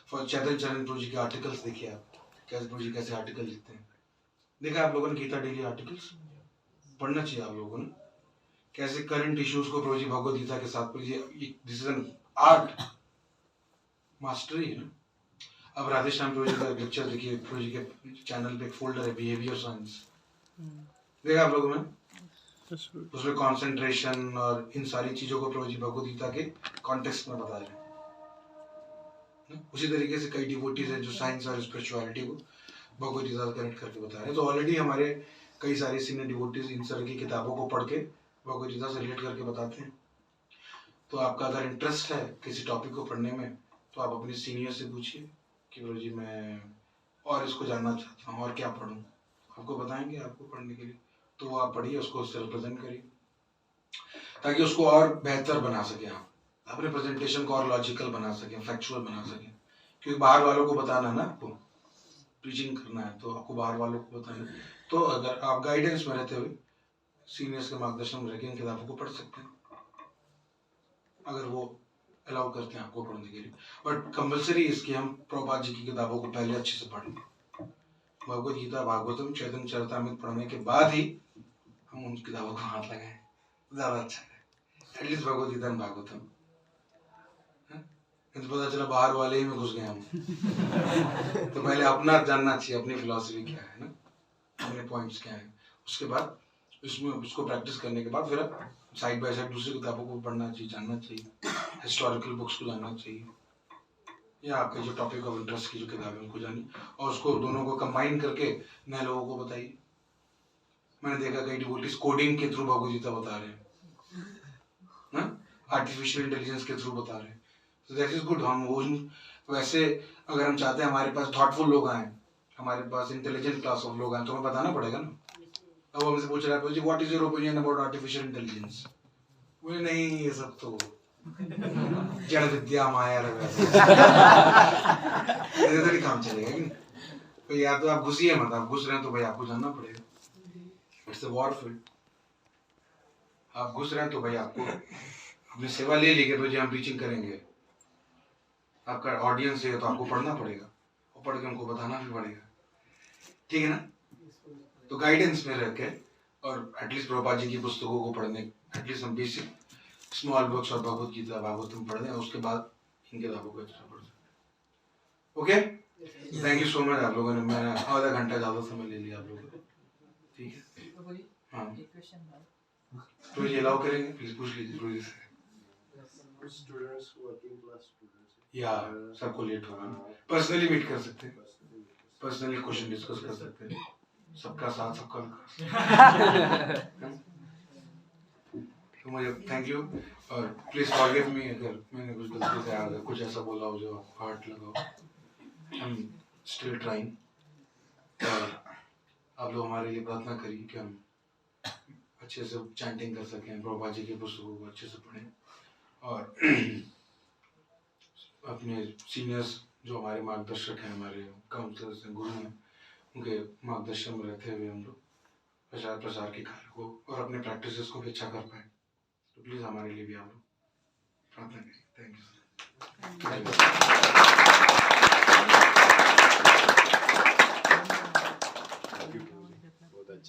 फॉर चैतन्य चरण प्रभु जी के आर्टिकल्स देखिए, आप कैसे प्रभु जी कैसे आर्टिकल लिखते हैं। देखा आप लोगों ने गीता डेली आर्टिकल्स पढ़ना चाहिए आप लोगों ने, कैसे करंट इश्यूज को प्रभु जी भगवद गीता के साथ पढ़िए। This is an art, mastery है ना। अब राधेश्याम प्रभु जी का लेक्चर देखिए, प्रभु जी के चैनल पे एक फोल्डर है बिहेवियर साइंस, देखा आप लोगों ने, उसमें कंसंट्रेशन और इन सारी चीजों को प्रभु जी भगवद गीता के कॉन्टेक्स्ट में बता रहे हैं। उसी तरीके से कई डिवोटीज हैं जो साइंस और स्पिरिचुअलिटी को भगवद गीता से कनेक्ट करके बता रहे हैं। तो ऑलरेडी हमारे कई सारे सीनियर डिवोटीज इन तरह की किताबों को पढ़ के भगवद गीता से रिलेट करके बताते हैं। तो आपका अगर इंटरेस्ट है किसी टॉपिक को पढ़ने में, तो आप अपने सीनियर से पूछिए कि प्रभु जी मैं और इसको जानना चाहता हूँ और क्या पढ़ूँ, आपको बताएंगे आपको पढ़ने के लिए, तो वो आप पढ़िए, उसको उससे रिप्रेजेंट करिए ताकि उसको और बेहतर बना सके, आप अपने प्रेजेंटेशन को और लॉजिकल बना सकें, फैक्चुअल बना सकें। क्योंकि बाहर वालों को बताना ना, आपको प्रीचिंग करना है तो आपको बाहर वालों को बताना। तो अगर आप गाइडेंस में रहते हुए सीनियर्स के मार्गदर्शन में रहकर इन किताबों को पढ़ सकते हैं, अगर वो अलाउ करते हैं आपको पढ़ने के लिए। बट कंपल्सरी इसकी हम प्रभुपाद जी की किताबों को पहले अच्छे से पढ़ें, भगवद गीता, भागवतम, चैतन्य चरितामृत पढ़ने के बाद ही हम उन किताबों को हाथ लगाएं, ज़्यादा अच्छा है। एटलीस्ट भगवद गीता एंड भागवतम, तो पता चला बाहर वाले ही में घुस गए हम। तो पहले अपना जानना चाहिए, अपनी फिलॉसफी क्या है ना, अपने पॉइंट्स क्या है। उसके बाद उसमें उसको प्रैक्टिस करने के बाद फिर साइड बाय साइड दूसरी किताबों को पढ़ना चाहिए, जानना चाहिए, हिस्टोरिकल बुक्स को जानना चाहिए, या आपके जो टॉपिक ऑफ इंटरेस्ट की जो किताबें उनको जानिए, और उसको दोनों को कंबाइन करके नए लोगों को बताइए। मैंने देखा कई डिवोटीज कोडिंग के थ्रू भगवद गीता बता रहे हैं, आर्टिफिशियल इंटेलिजेंस के थ्रू बता रहे हैं, तो दैट इज गुड। हम वो वैसे अगर हम चाहते हैं हमारे पास थॉटफुल लोग आए, हमारे पास इंटेलिजेंट क्लास ऑफ लोग आए, तो हमें बताना पड़ेगा ना। अब हमसे पूछ रहा है what is your opinion about artificial intelligence, बोले नहीं ये सब तो जड़ विद्या माया थोड़ी काम चलेगा कि नहीं। तो या तो आप घुसिए मत, आप घुस रहे हैं तो भाई आपको जानना पड़ेगा, इट्स अ वॉरफील्ड। आप घुस रहे हैं तो भाई आपको अपनी सेवा ले ली कि भाई हम टीचिंग करेंगे, आपका ऑडियंस है तो आपको पढ़ना पड़ेगा, और पढ़ के उनको बताना भी पड़ेगा, ठीक है ना। तो गाइडेंस में रह के और एटलीस्ट प्रभुपाद जी की पुस्तकों को पढ़ने, एटलीस्ट हम बेसिक स्मॉल बुक्स और भगवद गीता भागवतम पढ़ दें, उसके बाद इन किताबों को अच्छा पढ़ सकते। Okay, thank you so much आप लोगों ने, मैंने आधा घंटा ज़्यादा समय ले लिया आप लोगों को, ठीक है। हाँ तो ये अलाउ करेंगे, प्लीज पूछ लीजिए रोजी से। स्टूडेंट्स, वर्किंग क्लास स्टूडेंट्स, या सबको लेट होगा, पर्सनली मीट कर सकते हैं, पर्सनली क्वेश्चन डिस्कस कर सकते हैं, सबका साथ सबका विकास। तो मुझे थैंक यू, और प्लीज फॉरगिव मी अगर मैंने कुछ गलती से अगर कुछ ऐसा बोला हो जो आपको हार्ट लगा हो। आई एम स्टिल ट्राइंग, और आप लोग हमारे लिए प्रार्थना करिए कि हम अच्छे से चैंटिंग कर सकें, प्रभुपाद जी की पुस्तकों को अच्छे से पढ़ें, और अपने सीनियर्स जो हमारे मार्गदर्शक हैं, हमारे काउंसलर्स हैं, गुरु हैं, उनके मार्गदर्शन में रहते हुए हम लोग प्रचार प्रसार के कार्य को और अपने प्रैक्टिसेस को भी अच्छा कर पाए। तो प्लीज़ हमारे लिए भी आप लोग प्रार्थना करिए। Thank you.